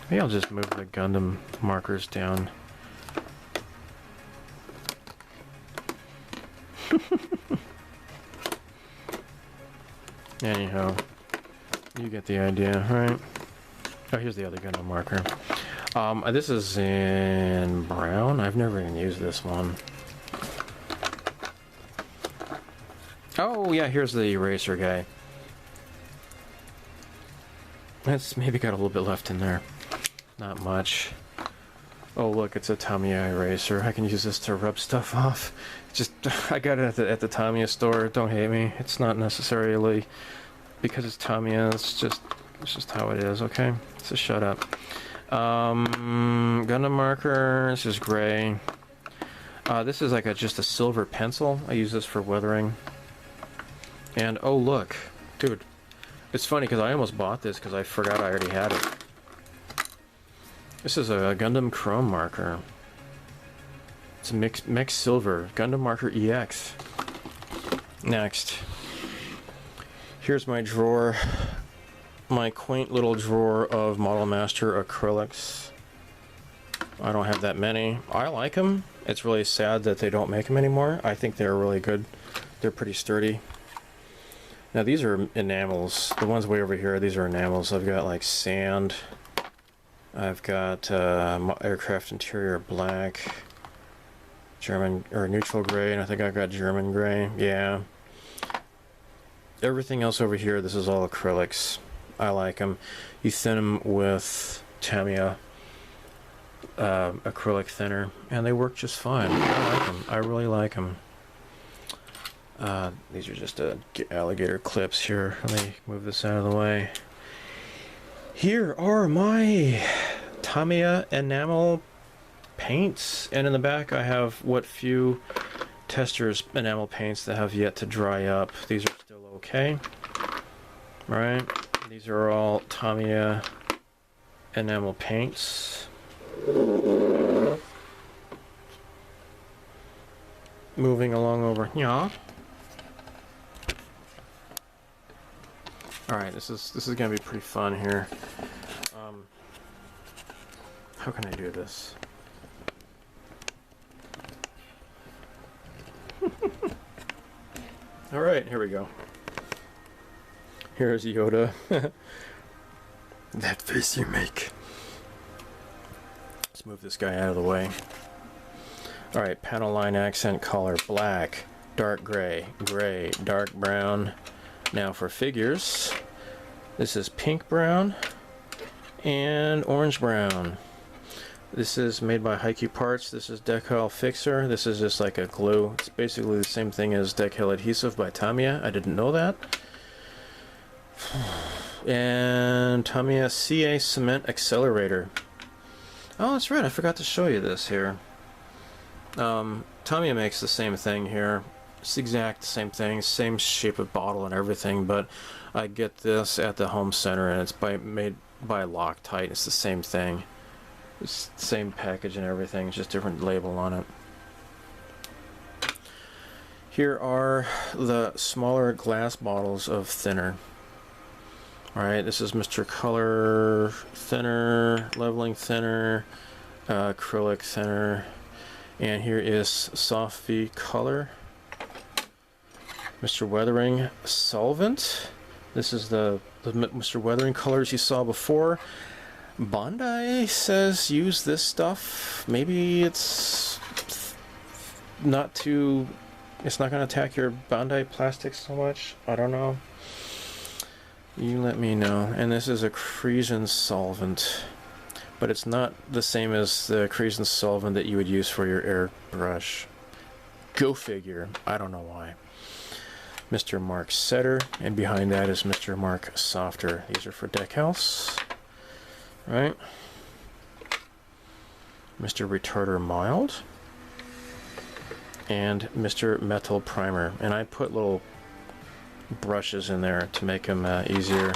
Maybe I'll just move the Gundam markers down. Anyhow, you get the idea, right? Oh, here's the other Gundam marker. This is in brown. I've never even used this one. Oh, yeah, here's the eraser guy. It's maybe got a little bit left in there. Not much. Oh, look, it's a Tamiya eraser. I can use this to rub stuff off. Just, I got it at the Tamiya store. Don't hate me. It's not necessarily because it's Tamiya. It's just how it is, okay? So shut up. Gundam marker. This is gray. This is like just a silver pencil. I use this for weathering. And, oh, look. Dude, it's funny because I almost bought this because I forgot I already had it. This is a Gundam Chrome marker. It's a mixed silver. Gundam Marker EX. Next. Here's my drawer. My quaint little drawer of Model Master acrylics. I don't have that many. I like them. It's really sad that they don't make them anymore. I think they're really good. They're pretty sturdy. Now these are enamels. The ones way over here, these are enamels. I've got like sand. I've got aircraft interior black, German or neutral gray, and I think I've got German gray. Yeah. Everything else over here, this is all acrylics. I like them. You thin them with Tamiya acrylic thinner, and they work just fine. I like them. I really like them. These are just alligator clips here. Let me move this out of the way. Here are my Tamiya enamel paints, and in the back I have what few testers enamel paints that have yet to dry up. These are still okay, right? These are all Tamiya enamel paints. Moving along over here. All right, this is gonna be pretty fun here. How can I do this? All right, here we go. Here's Yoda. That face you make. Let's move this guy out of the way. All right, panel line accent color: black, dark gray, gray, dark brown. Now for figures, this is pink brown and orange brown. This is made by Hypo Parts. This is Decal Fixer. This is just like a glue. It's basically the same thing as Decal Adhesive by Tamiya. I didn't know that. And Tamiya CA Cement Accelerator. Oh, that's right. I forgot to show you this here. Tamiya makes the same thing here. It's the exact same thing, same shape of bottle and everything, but I get this at the home center, and it's made by Loctite. It's the same thing. It's the same package and everything, just different label on it. Here are the smaller glass bottles of thinner. Alright, this is Mr. Color Thinner, Leveling Thinner, Acrylic Thinner, and here is Soft-V Color. Mr. Weathering Solvent. This is the Mr. Weathering colors you saw before. Bondi says use this stuff. Maybe it's not going to attack your Bondi plastics so much. I don't know. You let me know. And this is a Creason solvent, but it's not the same as the Creason solvent that you would use for your airbrush. Go figure. I don't know why. Mr. Mark Setter, and behind that is Mr. Mark Softer. These are for decals, right? Mr. Retarder Mild, and Mr. Metal Primer. And I put little brushes in there to make them easier.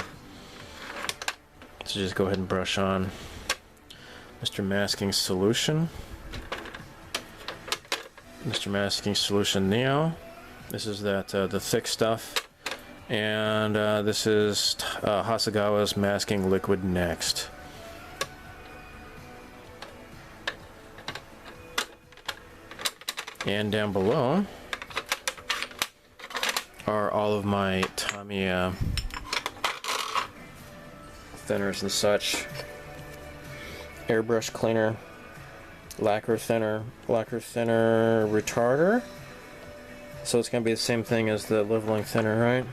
So just go ahead and brush on. Mr. Masking Solution. Mr. Masking Solution Neo. This is that the thick stuff. And this is Hasegawa's Masking Liquid Next. And down below are all of my Tamiya thinners and such. Airbrush cleaner, lacquer thinner, retarder. So it's going to be the same thing as the leveling thinner, right?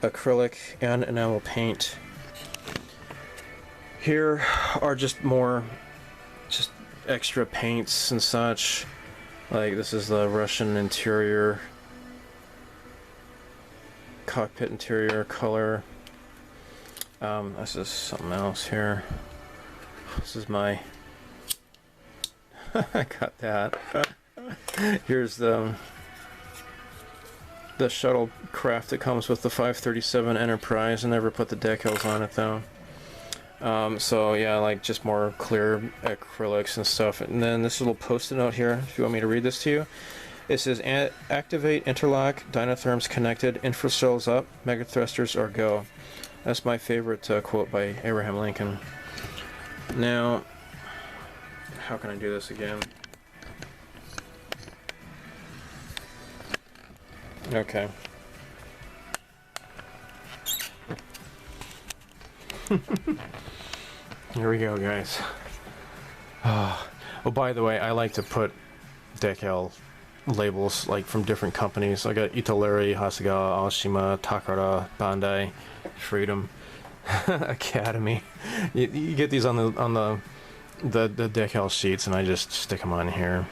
Acrylic and enamel paint. Here are just extra paints and such. Like this is the Russian interior, cockpit interior color. This is something else here. This is my I got that. Here's the shuttlecraft that comes with the 537 Enterprise. I never put the decals on it though. So yeah, like just more clear acrylics and stuff. And then this little post-it note here, if you want me to read this to you. It says, activate interlock, dynatherms connected, infracells up, mega thrusters are go. That's my favorite quote by Abraham Lincoln. Now, how can I do this again? Okay. Here we go, guys. Oh, by the way, I like to put decal labels like from different companies. I got Italeri, Hasegawa, Aoshima, Takara, Bandai, Freedom, Academy. You get these on the decal sheets, and I just stick them on here.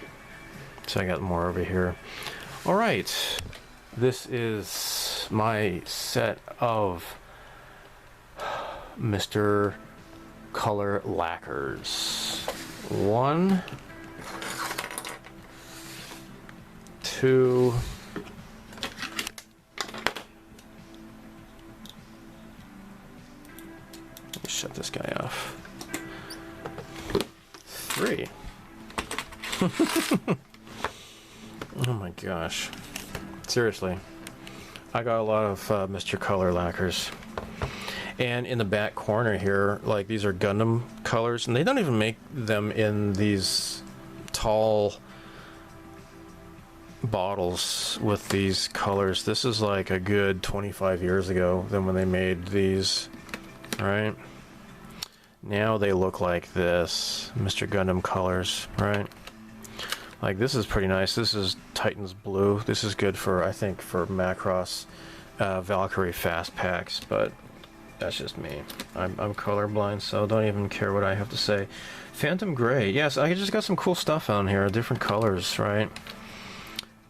So I got more over here. All right, this is my set of Mr. Color Lacquers. 1, 2, 'Shut this guy off. 3. Oh my gosh. Seriously. I got a lot of Mr. Color Lacquers. And in the back corner here, like these are Gundam colors, and they don't even make them in these tall bottles with these colors. This is like a good 25 years ago than when they made these, right? Now they look like this, Mr. Gundam colors, right? Like this is pretty nice. This is Titan's Blue. This is good for, I think, for Macross Valkyrie fast packs, but that's just me. I'm colorblind, so don't even care what I have to say. Phantom Gray. Yes, I just got some cool stuff on here. Different colors, right?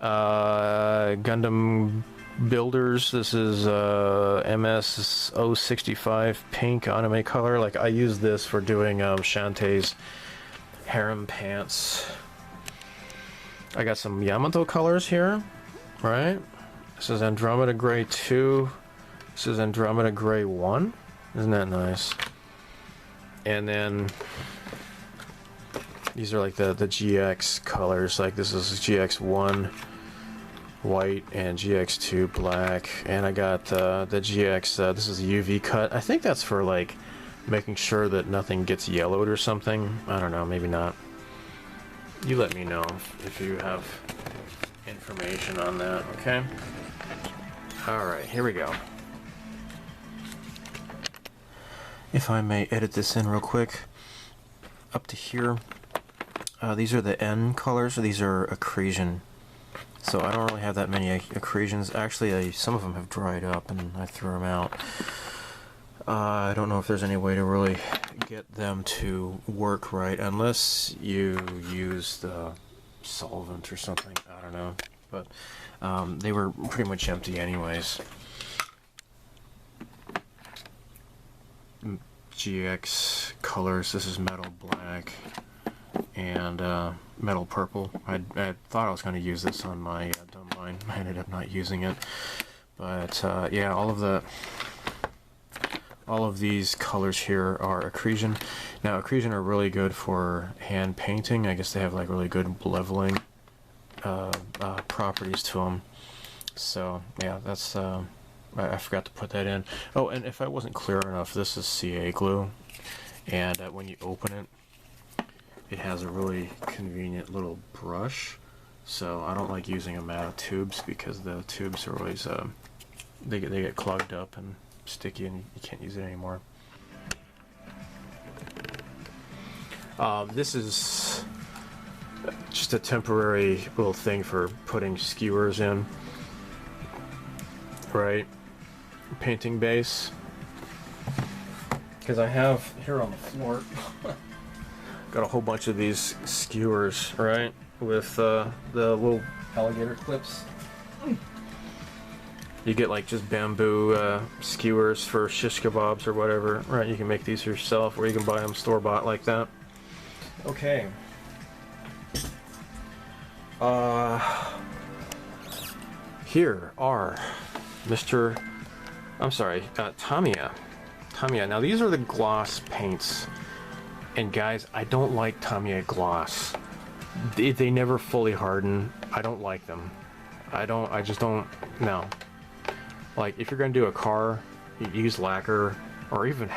Gundam Builders. This is MS 065 pink anime color. Like I use this for doing Shantae's harem pants. I got some Yamato colors here, right? This is Andromeda Gray 2. This is Andromeda Gray 1. Isn't that nice? And then these are like the GX colors. Like this is GX 1. white and GX2 black, and I got the GX, this is a UV cut. I think that's for like making sure that nothing gets yellowed or something. I don't know, maybe not. You let me know if you have information on that, okay? Alright, here we go. If I may edit this in real quick, up to here, these are the N colors, these are accretion. So I don't really have that many accretions. Actually, some of them have dried up and I threw them out. I don't know if there's any way to really get them to work right, unless you use the solvent or something. I don't know. But they were pretty much empty anyways. GX colors, this is metal black and metal purple. I thought I was going to use this on my dumb line. I ended up not using it. But yeah, all of these colors here are accretion. Now accretion are really good for hand painting. I guess they have like really good leveling properties to them. So yeah, that's I forgot to put that in. Oh, and if I wasn't clear enough, this is CA glue, and when you open it, it has a really convenient little brush. So I don't like using them out of tubes because the tubes are always they get clogged up and sticky, and you can't use it anymore. This is just a temporary little thing for putting skewers in, right? Painting base, because I have here on the floor got a whole bunch of these skewers, right, with the little alligator clips. You get like just bamboo skewers for shish kebabs or whatever, right? You can make these yourself, or you can buy them store-bought like that. Okay. Here are Tamiya. Now these are the gloss paints, and guys, I don't like Tamiya gloss. They never fully harden. I don't like them. I just don't. No. Like if you're gonna do a car, you use lacquer, or even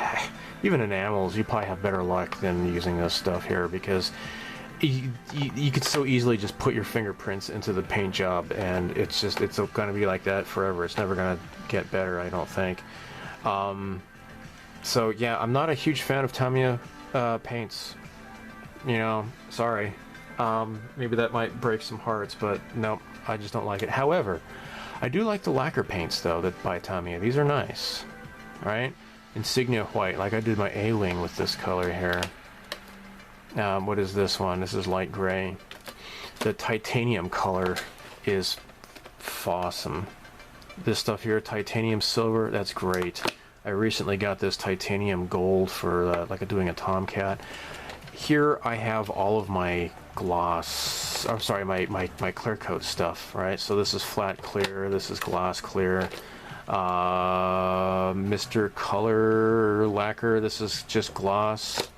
enamels. You probably have better luck than using this stuff here, because you could so easily just put your fingerprints into the paint job, and it's gonna be like that forever. It's never gonna get better, I don't think. So yeah, I'm not a huge fan of Tamiya paints. You know, sorry. Maybe that might break some hearts, but no, I just don't like it. However, I do like the lacquer paints though that by Tamiya. These are nice, right? Insignia white, like I did my A-wing with this color here. What is this one? This is light gray. The titanium color is awesome. This stuff here, titanium silver, that's great. I recently got this titanium gold for like doing a Tomcat. Here I have all of my gloss, I'm sorry, my clear coat stuff, right? So this is flat clear, this is gloss clear. Mr. Color Lacquer, this is just gloss.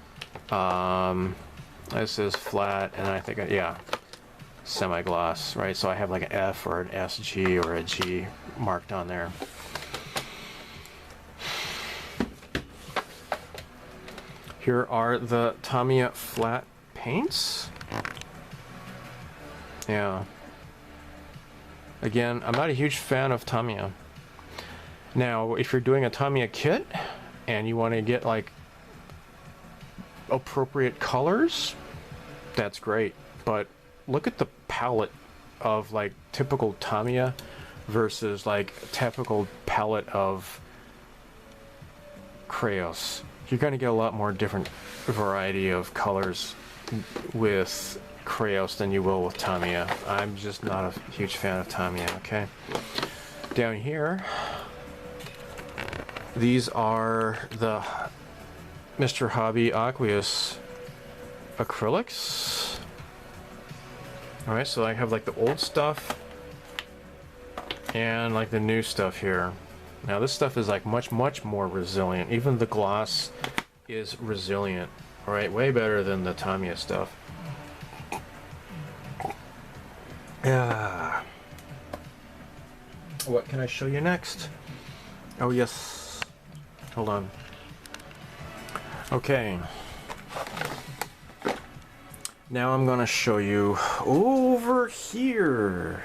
This is flat, and I think, yeah, semi-gloss, right? So I have like an F or an SG or a G marked on there. Here are the Tamiya flat paints. Yeah. Again, I'm not a huge fan of Tamiya. Now, if you're doing a Tamiya kit and you want to get like appropriate colors, that's great. But look at the palette of like typical Tamiya versus like typical palette of Crayols. You're going to get a lot more different variety of colors with Crayols than you will with Tamiya. I'm just not a huge fan of Tamiya, okay? Down here, these are the Mr. Hobby Aqueous acrylics. Alright, so I have like the old stuff and like the new stuff here. Now this stuff is like much more resilient. Even the gloss is resilient. Alright, way better than the Tamiya stuff. Yeah. what can I show you next? Oh yes, hold on. Okay, now I'm gonna show you over here.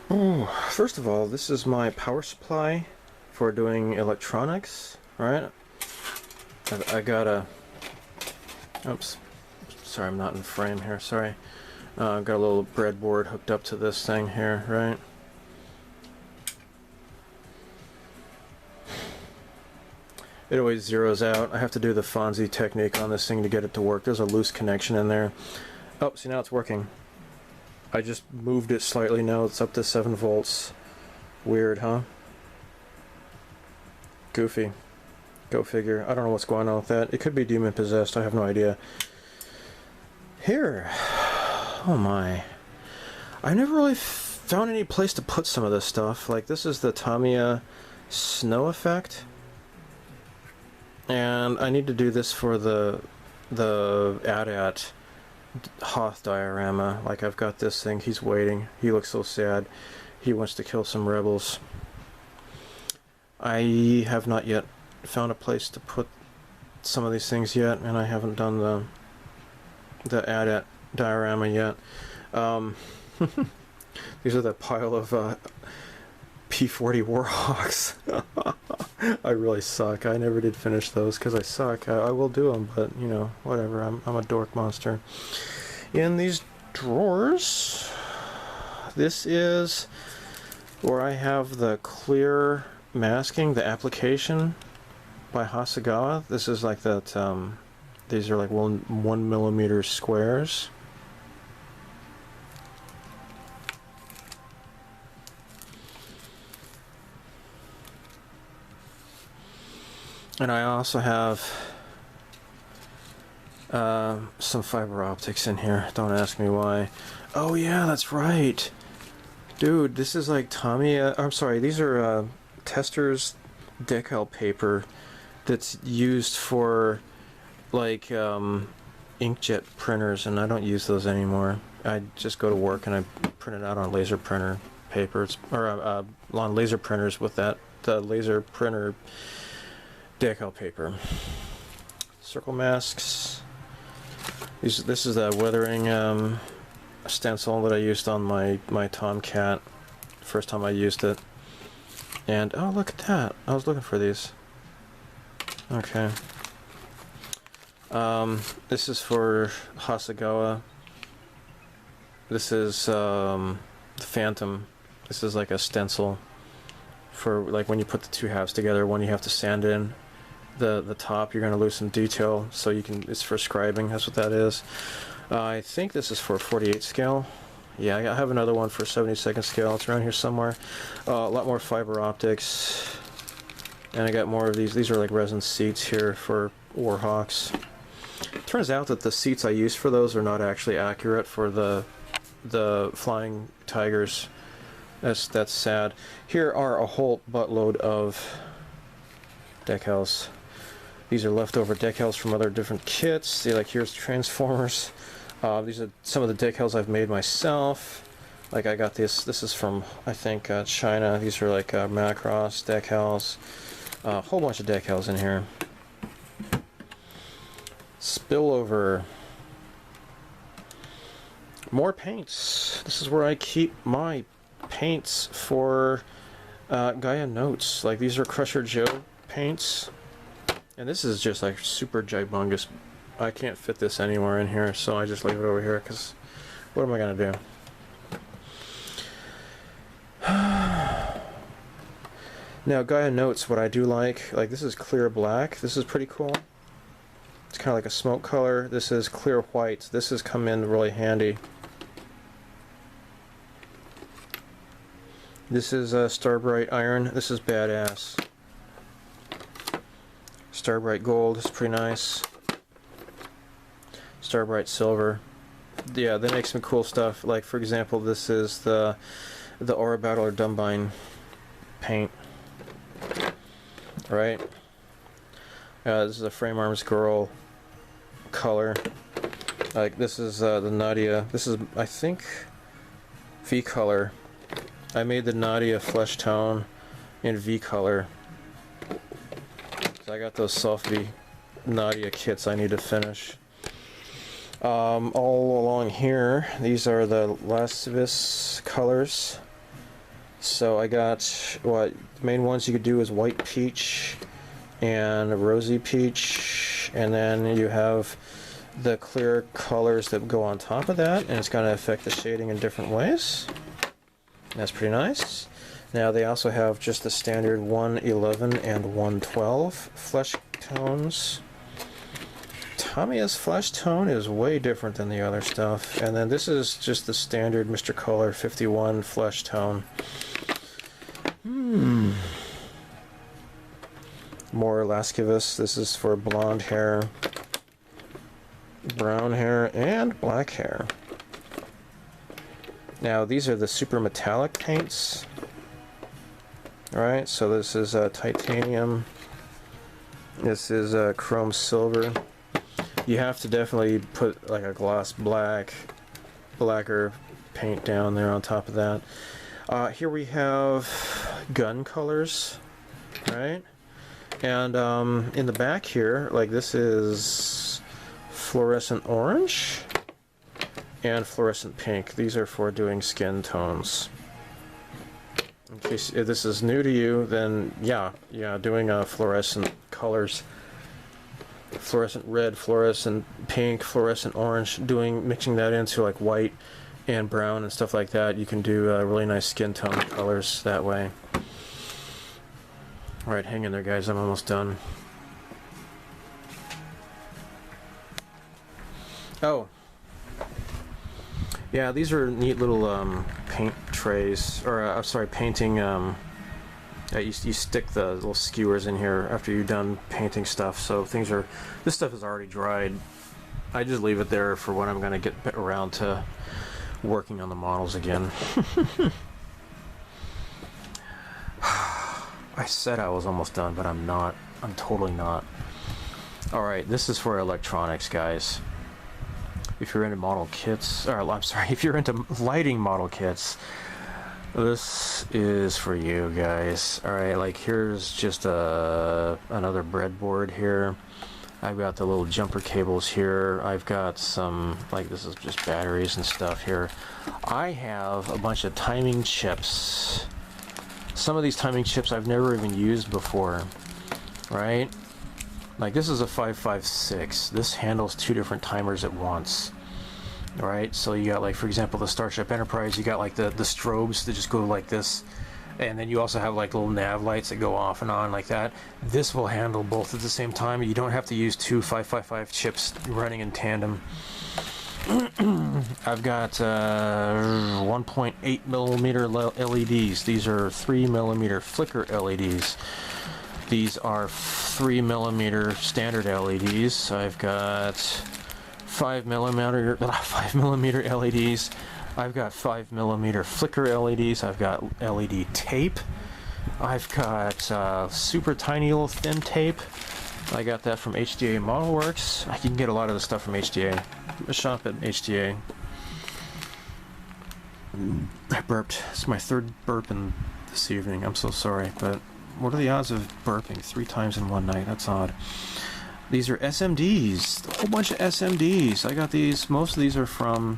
Oh, first of all, this is my power supply for doing electronics, right? I got a, oops, sorry, I'm not in frame here, sorry. I've got a little breadboard hooked up to this thing here, right? It always zeroes out. I have to do the Fonzie technique on this thing to get it to work. There's a loose connection in there. Oh, see, now it's working. I just moved it slightly, now it's up to 7 volts. Weird, huh? Goofy. Go figure. I don't know what's going on with that. It could be demon possessed, I have no idea. Here. Oh my. I never really found any place to put some of this stuff. Like, this is the Tamiya Snow Effect. And I need to do this for the AT-AT Hoth diorama. Like, I've got this thing, he's waiting. He looks so sad. He wants to kill some rebels. I have not yet found a place to put some of these things yet, and I haven't done the AT-AT diorama yet. These are the pile of P40 Warhawks. I really suck. I never did finish those because I suck. I will do them, but you know, whatever. I'm a dork monster. In these drawers, this is where I have the clear masking, the application by Hasegawa. This is like that. These are like 1 millimeter squares. And I also have some fiber optics in here. Don't ask me why. Oh yeah, that's right. Dude, this is like Tamiya. I'm sorry, these are Testors decal paper that's used for like inkjet printers, and I don't use those anymore. I just go to work and I print it out on laser printer papers, or on laser printers with the laser printer decal paper. Circle masks. This is the weathering stencil that I used on my Tomcat first time I used it. And oh, look at that! I was looking for these. Okay. This is for Hasegawa. This is the Phantom. This is like a stencil for like when you put the two halves together. One you have to sand in the top. You're going to lose some detail, so you can. It's for scribing. That's what that is. I think this is for 48 scale. Yeah, I have another one for 72nd scale. It's around here somewhere. A lot more fiber optics, and I got more of these. These are like resin seats here for Warhawks. Turns out that the seats I use for those are not actually accurate for the Flying Tigers. That's sad. Here are a whole buttload of decals. These are leftover decals from other different kits. See, like here's Transformers. These are some of the decals I've made myself. Like I got this. This is from I think China. These are like Macross decals. A whole bunch of decals in here. Spillover. More paints. This is where I keep my paints for Gaia Notes. Like these are Crusher Joe paints. And this is just like super gibungous. I can't fit this anywhere in here, so I just leave it over here because what am I going to do? Now Gaia Notes, what I do like this is clear black. This is pretty cool. It's kind of like a smoke color. This is clear white. This has come in really handy. This is Starbright Iron. This is badass. Starbright Gold is pretty nice. Starbright Silver. Yeah, they make some cool stuff. Like for example, this is the Aura Battler Dumbine paint. Right? This is a Frame Arms Girl color. Like this is the Nadia. This is I think V color. I made the Nadia flesh tone in V color. So I got those Softy Nadia kits I need to finish. All along here, these are the Lascivious colors. So I got, what, the main ones you could do is white peach and rosy peach, and then you have the clear colors that go on top of that, and it's going to affect the shading in different ways. That's pretty nice. Now they also have just the standard 111 and 112 flesh tones. Tamiya's flesh tone is way different than the other stuff. And then this is just the standard Mr. Color 51 flesh tone. More Lascivious. This is for blonde hair, brown hair, and black hair. Now these are the super metallic paints. Alright, so this is titanium. This is chrome silver. You have to definitely put like a gloss lacquer paint down there on top of that. Here we have gun colors, right? And in the back here, like this is fluorescent orange and fluorescent pink. These are for doing skin tones. In case if this is new to you, then yeah, doing fluorescent colors. Fluorescent red, fluorescent pink, fluorescent orange, mixing that into like white and brown and stuff like that. You can do really nice skin tone colors that way. Alright, hang in there guys, I'm almost done. Oh. Yeah, these are neat little paint trays, or I'm sorry, painting you stick the little skewers in here after you're done painting stuff, so this stuff is already dried. I just leave it there for when I'm going to get around to working on the models again. I said I was almost done, but I'm not. I'm totally not. Alright, this is for electronics, guys. If you're into model kits, or I'm sorry, if you're into lighting model kits, this is for you guys. Alright, like here's just another breadboard here. I've got the little jumper cables here. I've got some, like this is just batteries and stuff here. I have a bunch of timing chips. Some of these timing chips I've never even used before, right? Like this is a 556. This handles 2 different timers at once. Right, so you got like, for example, the Starship Enterprise, you got like the strobes that just go like this, and then you also have like little nav lights that go off and on like that. This will handle both at the same time. You don't have to use 2 555 chips running in tandem. I've got 1.8mm LEDs. These are 3mm flicker LEDs. These are 3mm standard LEDs. I've got 5mm LEDs. I've got 5mm flicker LEDs. I've got LED tape. I've got super tiny little thin tape. I got that from HDA Model Works. I can get a lot of the stuff from HDA. Shop at HDA. I burped. It's my 3rd burp this evening. I'm so sorry, but what are the odds of burping 3 times in one night? That's odd. These are SMDs, a whole bunch of SMDs. I got these, most of these are from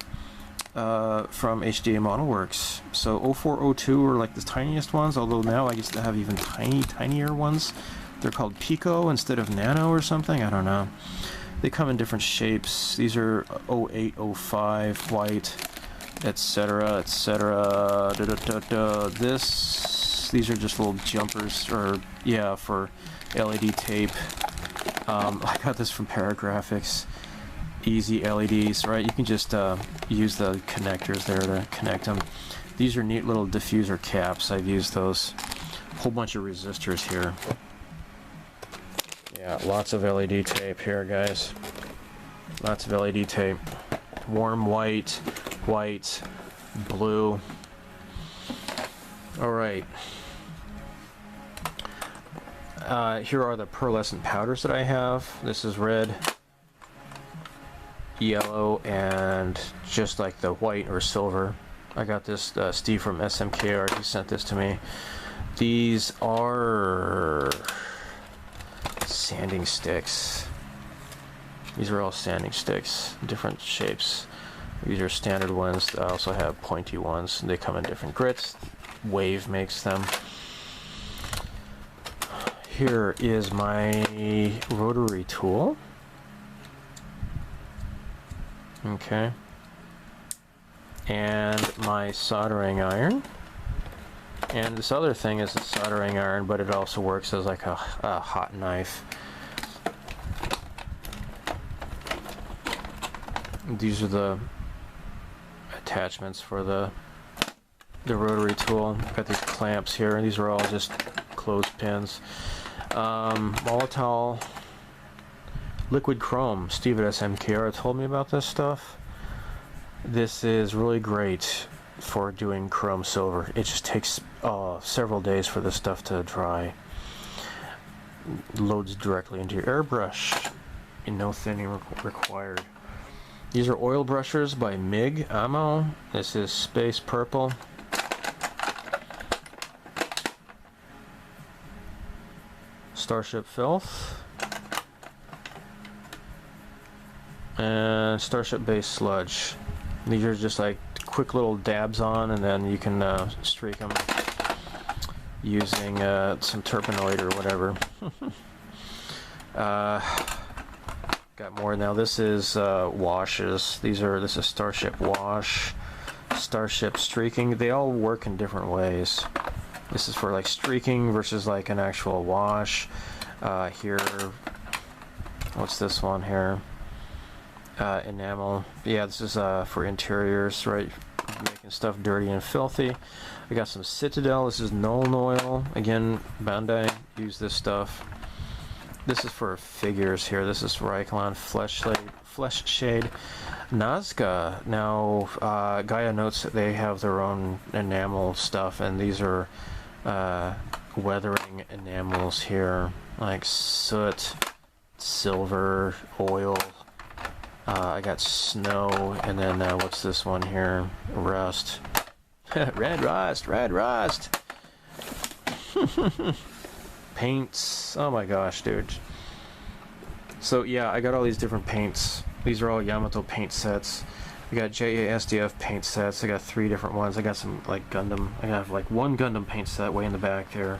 HDA Model Works. So 0402 are like the tiniest ones, although now I guess they have even tinier ones. They're called Pico instead of Nano or something, I don't know. They come in different shapes. These are 08, 05, white, etc., etc. These are just little jumpers, or yeah, for LED tape. I got this from Paragraphics. Easy LEDs, right? You can just use the connectors there to connect them. These are neat little diffuser caps. I've used those. Whole bunch of resistors here. Yeah, lots of LED tape here, guys. Lots of LED tape. Warm white, white, blue. Alright. Here are the pearlescent powders that I have. This is red, yellow, and just like the white or silver. I got this, Steve from SMKR, he sent this to me. These are sanding sticks. These are all sanding sticks, different shapes. These are standard ones. I also have pointy ones. They come in different grits. Wave makes them. Here is my rotary tool. Okay. And my soldering iron. And this other thing is a soldering iron, but it also works as like a hot knife. These are the attachments for the rotary tool. Got these clamps here. These are all just clothespins. Volatile liquid chrome. Steve at SMKR told me about this stuff. This is really great for doing chrome silver. It just takes several days for this stuff to dry. Loads directly into your airbrush and no thinning required. These are oil brushers by MIG Ammo. This is Space Purple. Starship Filth. And Starship Base Sludge. These are just like quick little dabs on, and then you can streak them using some Turpenoid or whatever. Got more now. This is washes. This is Starship Wash, Starship Streaking. They all work in different ways. This is for like streaking versus like an actual wash. Here, what's this one here? Enamel. Yeah, this is for interiors, right? Making stuff dirty and filthy. I got some Citadel. This is Nuln Oil. Again, Bandai use this stuff. This is for figures here. This is Ryclon Flesh Shade. Nazca. Now, Gaia notes that they have their own enamel stuff, and these are weathering enamels here, like soot, silver, oil. I got snow, and then what's this one here? Rust. Red rust. Paints. Oh my gosh, dude. So yeah, I got all these different paints. These are all Yamato paint sets. I got JASDF paint sets. I got 3 different ones. I got some like Gundam. I have like one Gundam paint set way in the back there.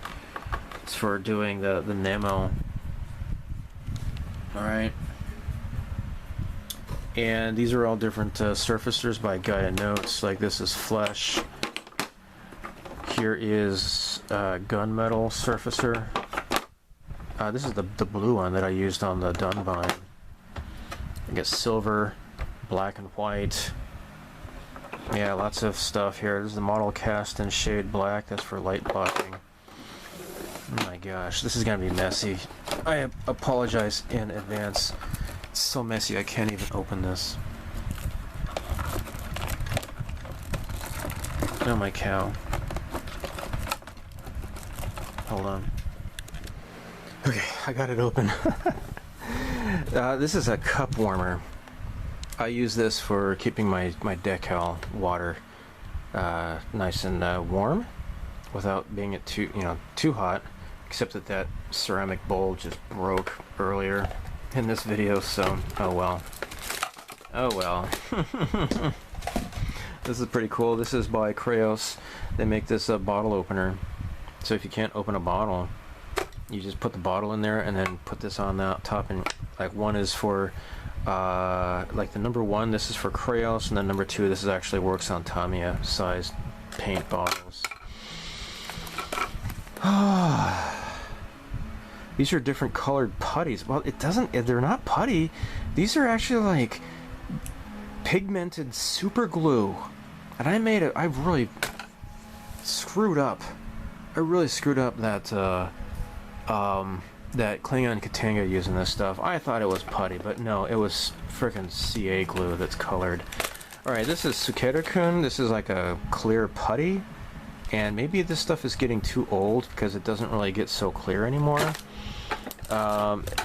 It's for doing the Nemo. Alright. And these are all different surfacers by Gaia Notes. Like this is Flesh. Here is Gunmetal Surfacer. This is the blue one that I used on the Dunbine. I got silver, black and white. Yeah, lots of stuff here. This is the Model Cast in Shade Black. That's for light blocking. Oh my gosh, this is gonna be messy. I apologize in advance. It's so messy I can't even open this. Oh my cow. Hold on. Okay, I got it open. This is a cup warmer. I use this for keeping my decal water nice and warm without being too hot. Except that ceramic bowl just broke earlier in this video, so oh well. Oh well. This is pretty cool. This is by Craos. They make this bottle opener. So if you can't open a bottle, you just put the bottle in there and then put this on the top, and like one is for like the number 1, this is for Craos, and then number 2, this is actually works on Tamiya sized paint bottles. These are different colored putties. Well, they're not putty. These are actually like pigmented super glue. And I really screwed up. I really screwed up that that Klingon Katanga using this stuff. I thought it was putty, but no, it was frickin' CA glue that's colored. Alright, this is Sukeru-kun. This is like a clear putty. And maybe this stuff is getting too old because it doesn't really get so clear anymore.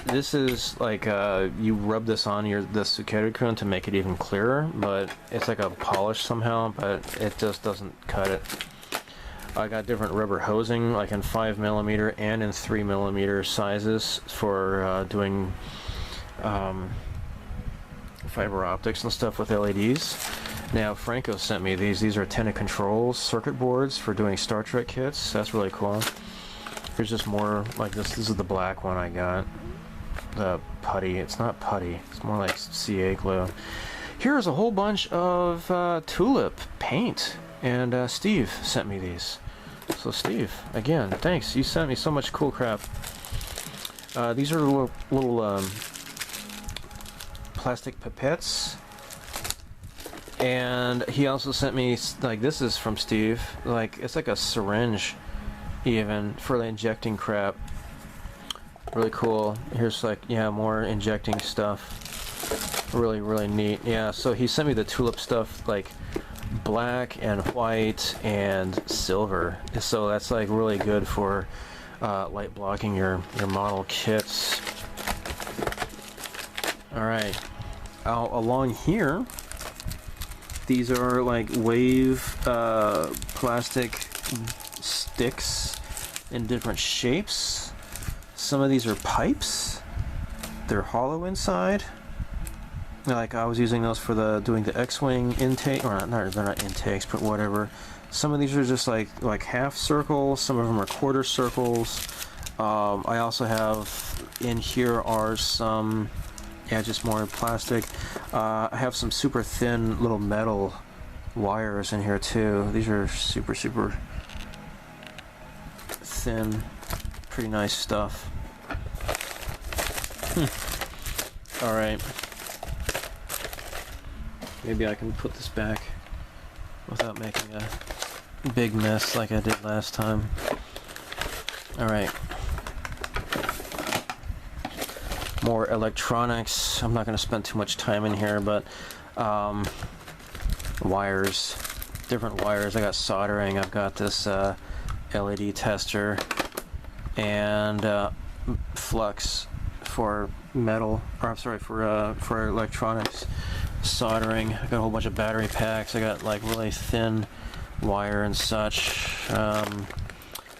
This is like you rub this on the Sukerikun to make it even clearer, but it's like a polish somehow, but it just doesn't cut it. I got different rubber hosing, like in 5mm and in 3mm sizes for doing fiber optics and stuff with LEDs. Now Franco sent me these. These are Tenna Controls circuit boards for doing Star Trek kits. That's really cool. Here's just more like this. This is the black one I got. The putty. It's not putty. It's more like CA glue. Here's a whole bunch of tulip paint. And Steve sent me these. So Steve, again, thanks. You sent me so much cool crap. These are little plastic pipettes. And he also sent me, like, this is from Steve. Like, it's like a syringe, even, for the injecting crap. Really cool. Here's, like, yeah, more injecting stuff. Really, really neat. Yeah, so he sent me the tulip stuff, like, black and white and silver. So that's, like, really good for light blocking your model kits. Alright. Along here, these are like wave plastic sticks in different shapes. Some of these are pipes. They're hollow inside. Like I was using those for doing the X-wing intake, or not, they're not intakes, but whatever. Some of these are just like half circles. Some of them are quarter circles. I also have in here are some. Yeah, just more plastic. I have some super thin little metal wires in here too. These are super, super thin. Pretty nice stuff. Alright. Maybe I can put this back without making a big mess like I did last time. Alright. More electronics. I'm not going to spend too much time in here, but wires, different wires. I got soldering. I've got this LED tester and flux for metal, or I'm sorry, for electronics. Soldering. I got a whole bunch of battery packs. I got like really thin wire and such.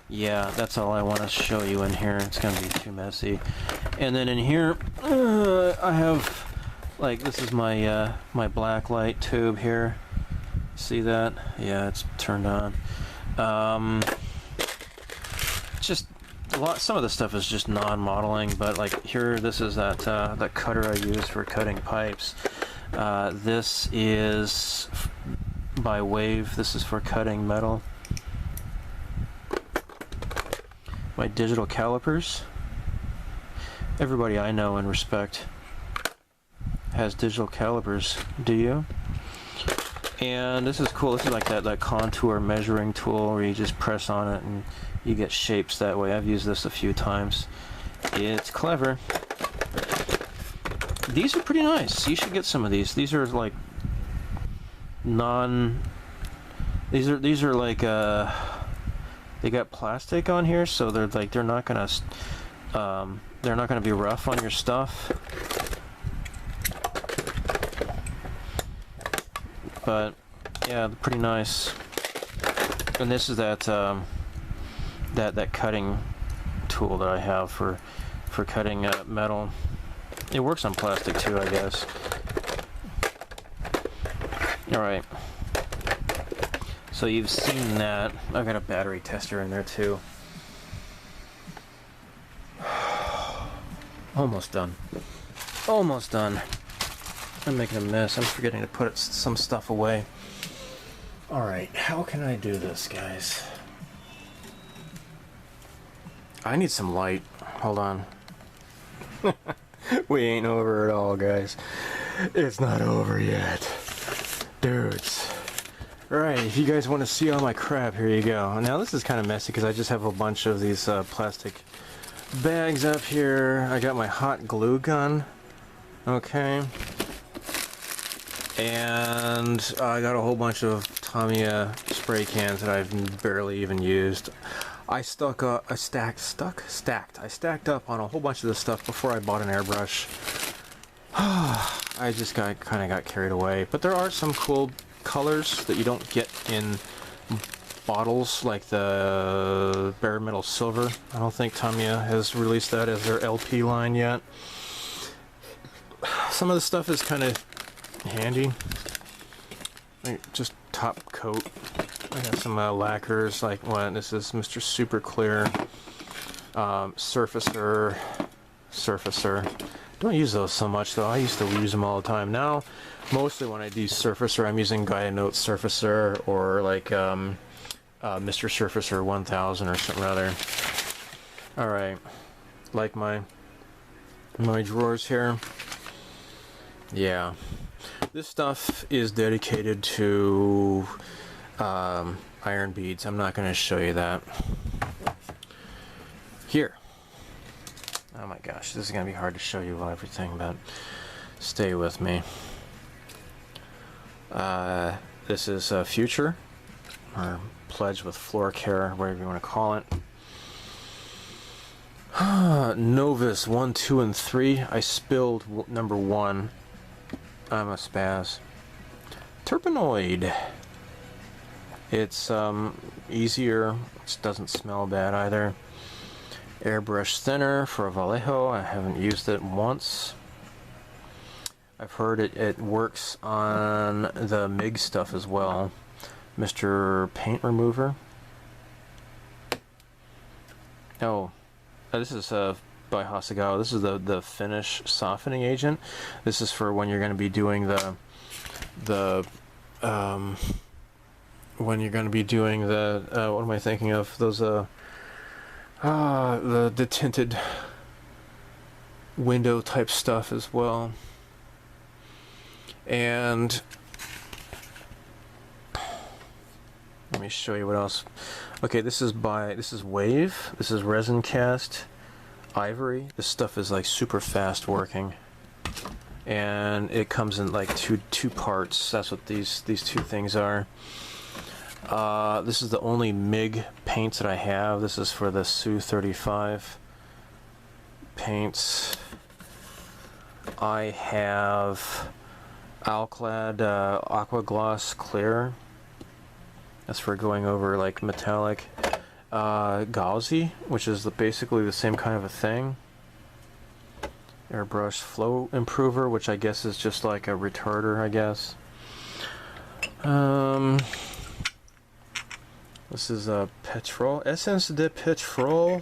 Yeah, that's all I want to show you in here. It's gonna be too messy. And then in here, I have, like, this is my my black light tube here. See that? Yeah, it's turned on. Just a lot. Some of the stuff is just non-modeling, but like here, this is that that cutter I use for cutting pipes. This is by Wave. This is for cutting metal. My digital calipers. Everybody I know and respect has digital calipers. Do you? And this is cool. This is like that contour measuring tool where you just press on it and you get shapes that way. I've used this a few times. It's clever. These are pretty nice. You should get some of these. These are like these are like they got plastic on here, so they're like they're not gonna be rough on your stuff. But yeah, they're pretty nice. And this is that that cutting tool that I have for cutting metal. It works on plastic too, I guess. All right. So you've seen that. I've got a battery tester in there too. Almost done. Almost done. I'm making a mess. I'm forgetting to put some stuff away. Alright, how can I do this, guys? I need some light. Hold on. We ain't over at all, guys. It's not over yet. Dudes. Alright, if you guys want to see all my crap, here you go. Now this is kind of messy because I just have a bunch of these plastic bags up here. I got my hot glue gun. Okay. And I got a whole bunch of Tamiya spray cans that I've barely even used. I stacked up on a whole bunch of this stuff before I bought an airbrush. I just kind of got carried away. But there are some cool colors that you don't get in bottles, like the bare metal silver. I don't think Tamiya has released that as their LP line yet. Some of the stuff is kind of handy. Like just top coat. I got some lacquers, like what? This is Mr. Super Clear, Surfacer. Don't use those so much though. I used to use them all the time. Now, mostly when I do Surfacer, I'm using Gaia Note Surfacer or like Mr. Surfacer 1000 or something rather. All right, like my drawers here. Yeah, this stuff is dedicated to iron beads. I'm not going to show you that here. Oh my gosh, this is going to be hard to show you everything, but stay with me. This is Future, or Pledge with Floor Care, whatever you want to call it. Novus 1, 2, and 3. I spilled number 1. I'm a spaz. Terpenoid. It's easier. It doesn't smell bad either. Airbrush thinner for Vallejo. I haven't used it once. I've heard it works on the MIG stuff as well. Mr. Paint Remover. Oh, this is by Hasegawa. This is the finish softening agent. This is for when you're going to be doing the what am I thinking of? Those the tinted window type stuff as well. And let me show you what else. Okay, this is Wave. This is resin cast ivory. This stuff is like super fast working, and it comes in like two parts. That's what these two things are. This is the only MIG paints that I have. This is for the Su 35 paints. I have Alclad Aqua Gloss Clear. That's for going over like metallic. Gauzy, which is basically the same kind of a thing. Airbrush Flow Improver, which I guess is just like a retarder, I guess. This is a Petrol, Essence de Petrol,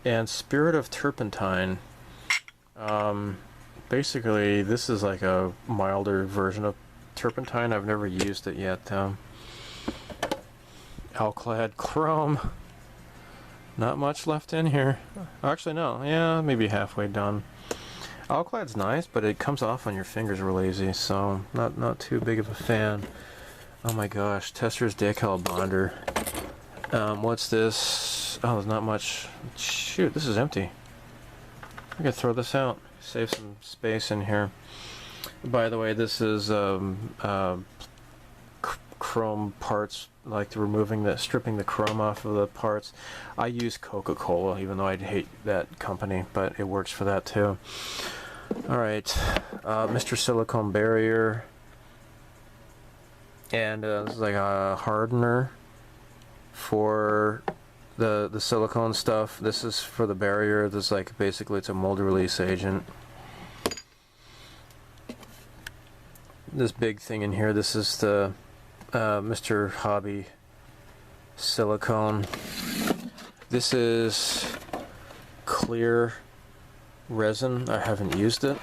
and Spirit of Turpentine. Basically, this is like a milder version of turpentine. I've never used it yet, though. Alclad Chrome. Not much left in here. Actually, no. Yeah, maybe halfway done. Alclad's nice, but it comes off on your fingers real easy, so not too big of a fan. Oh my gosh, Tesser's Decal Bonder. What's this? Oh, there's not much. Shoot, this is empty. I could throw this out. Save some space in here. By the way, this is chrome parts, like stripping the chrome off of the parts. I use Coca-Cola, even though I hate that company, but it works for that too. Alright, Mr. Silicone Barrier, and this is like a hardener for the silicone stuff. This is for the barrier. This is like basically it's a mold release agent. This big thing in here, this is the Mr. Hobby silicone. This is clear resin. I haven't used it.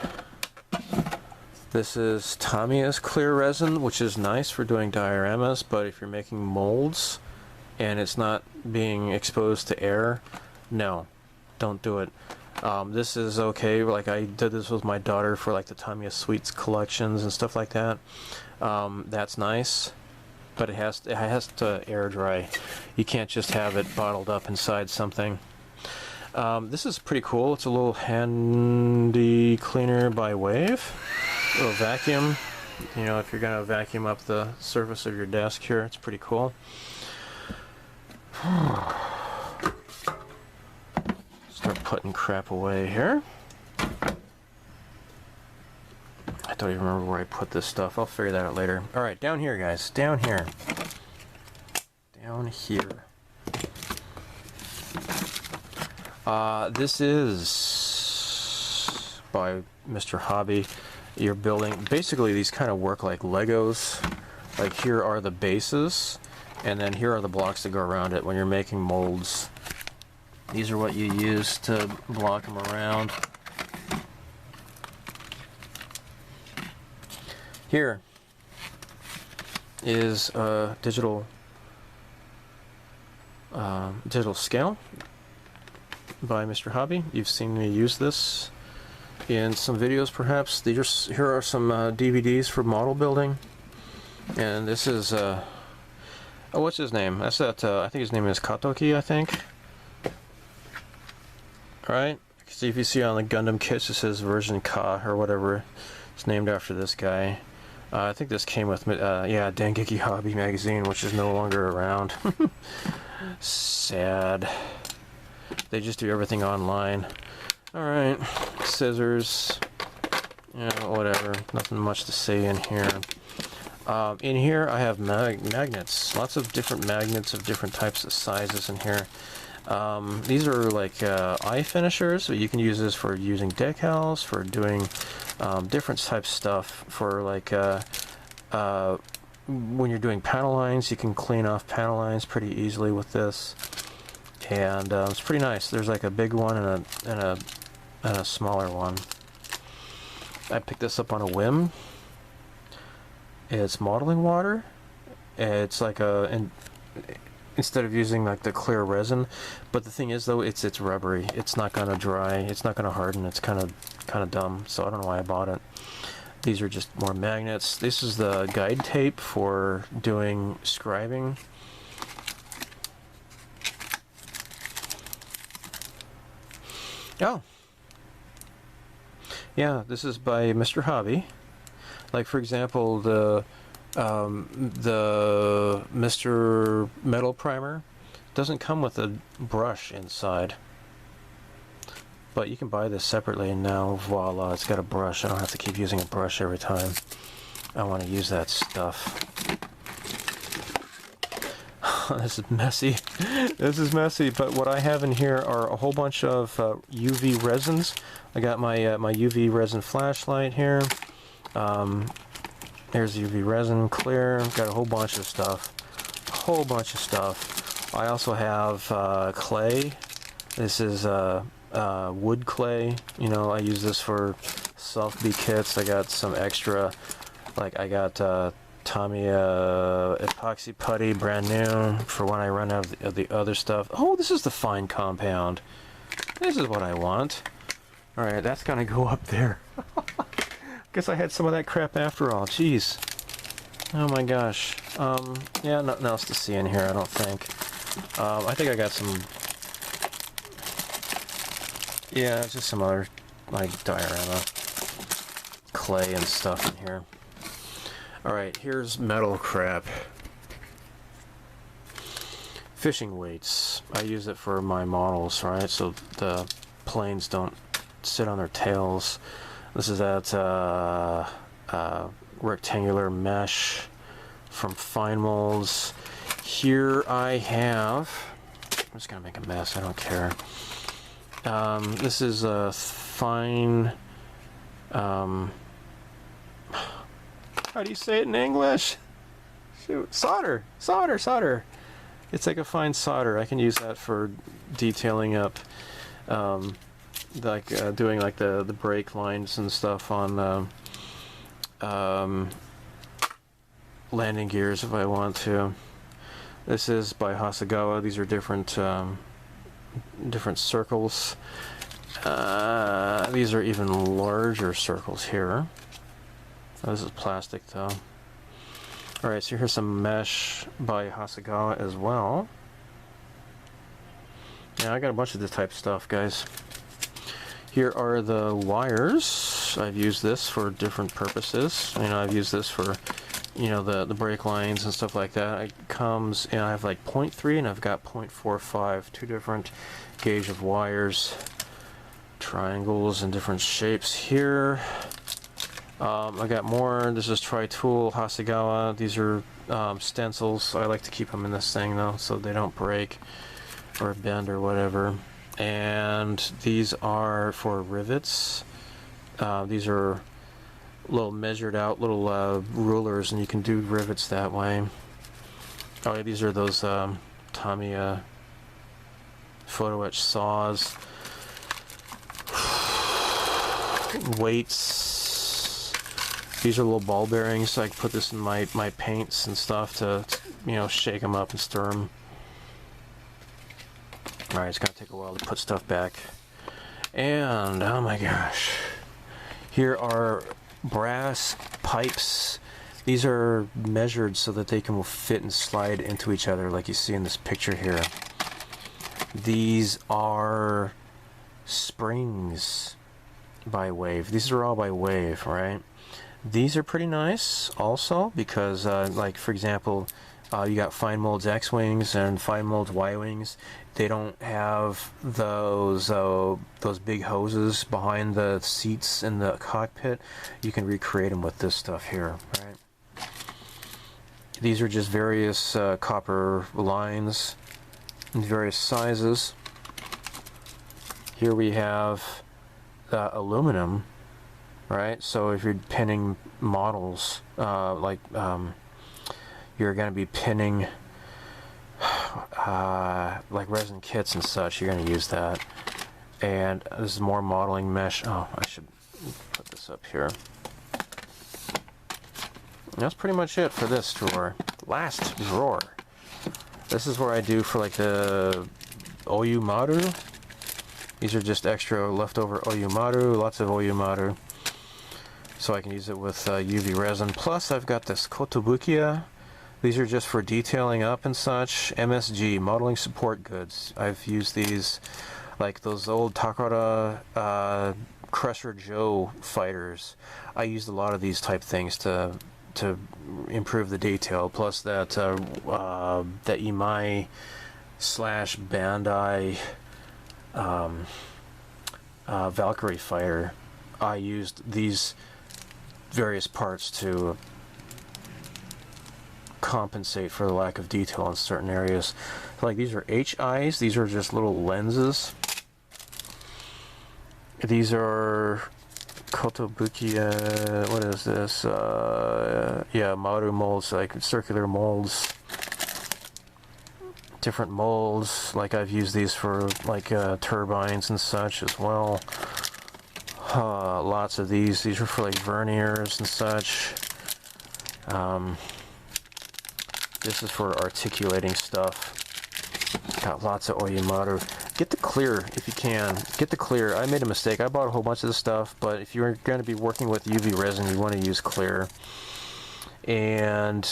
This is Tamiya's clear resin, which is nice for doing dioramas, but if you're making molds and it's not being exposed to air, no, don't do it. This is okay. Like I did this with my daughter for like the Tamiya Sweets collections and stuff like that. That's nice, but it has to air dry. You can't just have it bottled up inside something. This is pretty cool. It's a little handy cleaner by Wave. A little vacuum. You know, if you're gonna vacuum up the surface of your desk here, it's pretty cool. start putting crap away here. I don't even remember where I put this stuff. I'll figure that out later. Alright, down here, guys. Down here. Down here. This is by Mr. Hobby. You're building... Basically, these kind of work like Legos. Like, here are the bases, and then here are the blocks that go around it when you're making molds. These are what you use to block them around. Here is a digital scale by Mr. Hobby. You've seen me use this in some videos, perhaps. Here are some DVDs for model building, and this is oh, what's his name? That's that. I think his name is Katoki. I think. All right. See if you see on the Gundam kits, it says version Ka or whatever. It's named after this guy. I think this came with, yeah, Dengeki Hobby magazine, which is no longer around. Sad. They just do everything online. Alright, scissors. Yeah, whatever. Nothing much to say in here. In here, I have magnets. Lots of different magnets of different types of sizes in here. These are like eye finishers, so you can use this for using decals, for doing different types of stuff, for like when you're doing panel lines, you can clean off panel lines pretty easily with this, and it's pretty nice. There's like a big one and a smaller one. I picked this up on a whim. It's modeling water. It's like instead of using like the clear resin, but the thing is though, it's rubbery. It's not gonna dry. It's not gonna harden. It's kind of dumb. So I don't know why I bought it. These are just more magnets. This is the guide tape for doing scribing. Oh, yeah. This is by Mr. Hobby. Like for example, the Mr. Metal Primer doesn't come with a brush inside, but you can buy this separately, and now voila, it's got a brush. I don't have to keep using a brush every time I want to use that stuff. This is messy. This is messy, but what I have in here are a whole bunch of UV resins. I got my my UV resin flashlight here. There's UV resin, clear. Got a whole bunch of stuff. I also have clay. This is wood clay. You know, I use this for self-be kits. I got some extra, like I got Tamiya Epoxy Putty, brand new, for when I run out of the other stuff. Oh, this is the fine compound. This is what I want. Alright, that's gonna go up there. Guess I had some of that crap after all. Jeez. Oh my gosh. Yeah, nothing else to see in here, I don't think. I think I got some... Yeah, just some other, like, diorama clay and stuff in here. Alright, here's metal crap. Fishing weights. I use it for my models, right? So the planes don't sit on their tails. This is that rectangular mesh from Fine Molds. Here I have... I'm just going to make a mess, I don't care. This is a fine... how do you say it in English? Shoot, solder! Solder! It's like a fine solder. I can use that for detailing up, like doing like the brake lines and stuff on landing gears if I want to. This is by Hasegawa. These are different different circles. These are even larger circles here. Oh, this is plastic though. Alright, so here's some mesh by Hasegawa as well. Yeah, I got a bunch of this type of stuff, guys. Here are the wires. I've used this for different purposes. You know, I've used this for, you know, the brake lines and stuff like that. It comes, and I have like 0.3 and I've got 0.45, two different gauge of wires. triangles and different shapes here. I got more. This is Tri-Tool Hasegawa. These are stencils. I like to keep them in this thing though, so they don't break or bend or whatever. And these are for rivets. These are little measured out little rulers, and you can do rivets that way. Oh yeah, these are those Tamiya photo etch saws. Weights. These are little ball bearings, so I can put this in my paints and stuff to, you know, shake them up and stir them. Alright, it's gonna take a while to put stuff back. And, oh my gosh. Here are brass pipes. These are measured so that they can fit and slide into each other, like you see in this picture here. These are springs by Wave. These are all by Wave, right? These are pretty nice also because, like for example, you got fine molds X-wings and fine molds Y-wings. They don't have those big hoses behind the seats in the cockpit. You can recreate them with this stuff here, right? These are just various copper lines in various sizes. Here we have aluminum, right? So if you're pinning models, you're going to be pinning like resin kits and such, you're going to use that. And this is more modeling mesh. Oh, I should put this up here. That's pretty much it for this drawer. Last drawer. This is where I do for like the Oyu Maru. These are just extra leftover Oyu Maru, lots of Oyu Maru. So I can use it with UV resin. Plus I've got this Kotobukiya. These are just for detailing up and such. MSG, modeling support goods. I've used these like those old Takara Crusher Joe fighters. I used a lot of these type things to improve the detail. Plus that that Imai / Bandai Valkyrie fighter. I used these various parts to compensate for the lack of detail in certain areas. Like these are HIs. These are just little lenses. These are Kotobukiya. What is this? Yeah, Maru molds, like circular molds. Different molds. Like I've used these for like turbines and such as well. Lots of these. These are for like verniers and such. This is for articulating stuff. Got lots of Oyumaru. Get the clear if you can. Get the clear. I made a mistake. I bought a whole bunch of this stuff, but if you're going to be working with UV resin, you want to use clear. And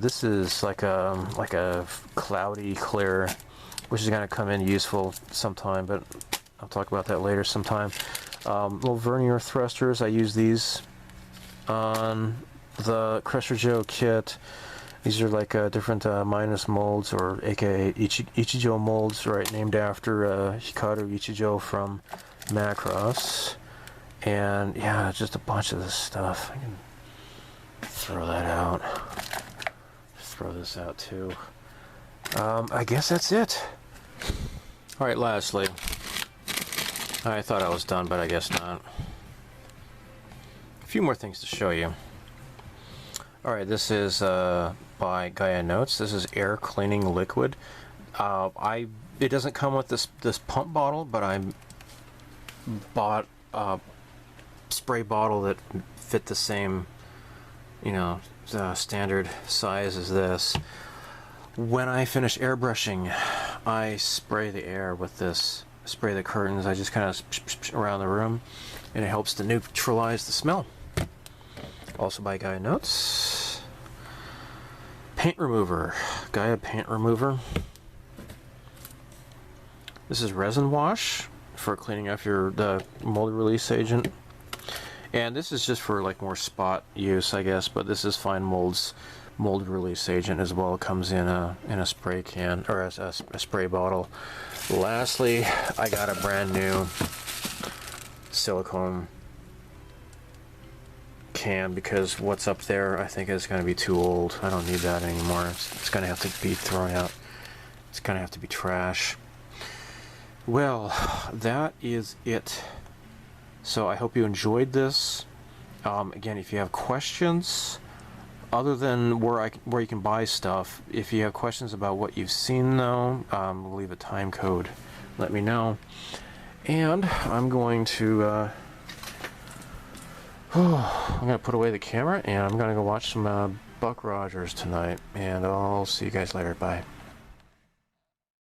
this is like a cloudy clear, which is going to come in useful sometime, but I'll talk about that later sometime. Little Vernier Thrusters. I use these on the Crusher Joe kit. These are like different minus molds, or aka Ichijo molds, right, named after Hikaru Ichijo from Macross. And yeah, just a bunch of this stuff. I can throw that out. Throw this out too. I guess that's it. Alright, lastly. I thought I was done, but I guess not. A few more things to show you. Alright, this is by Gaia Notes. This is air cleaning liquid. It doesn't come with this pump bottle, but I bought a spray bottle that fit the same, you know, standard size as this. When I finish airbrushing, I spray the air with this. Spray the curtains. I just kind of around the room, and it helps to neutralize the smell. Also by Gaia Notes. Paint remover. Gaia paint remover. This is resin wash for cleaning up the mold release agent. And this is just for like more spot use, I guess, but this is fine molds mold release agent as well. It comes in a spray can, or a spray bottle. Lastly, I got a brand new silicone can, because what's up there I think is going to be too old. I don't need that anymore. It's going to have to be thrown out. It's going to have to be trash. Well, that is it. So I hope you enjoyed this. Again, if you have questions, other than where you can buy stuff, if you have questions about what you've seen, though, leave a time code. Let me know. And I'm going to put away the camera, and I'm going to go watch some Buck Rogers tonight. And I'll see you guys later. Bye.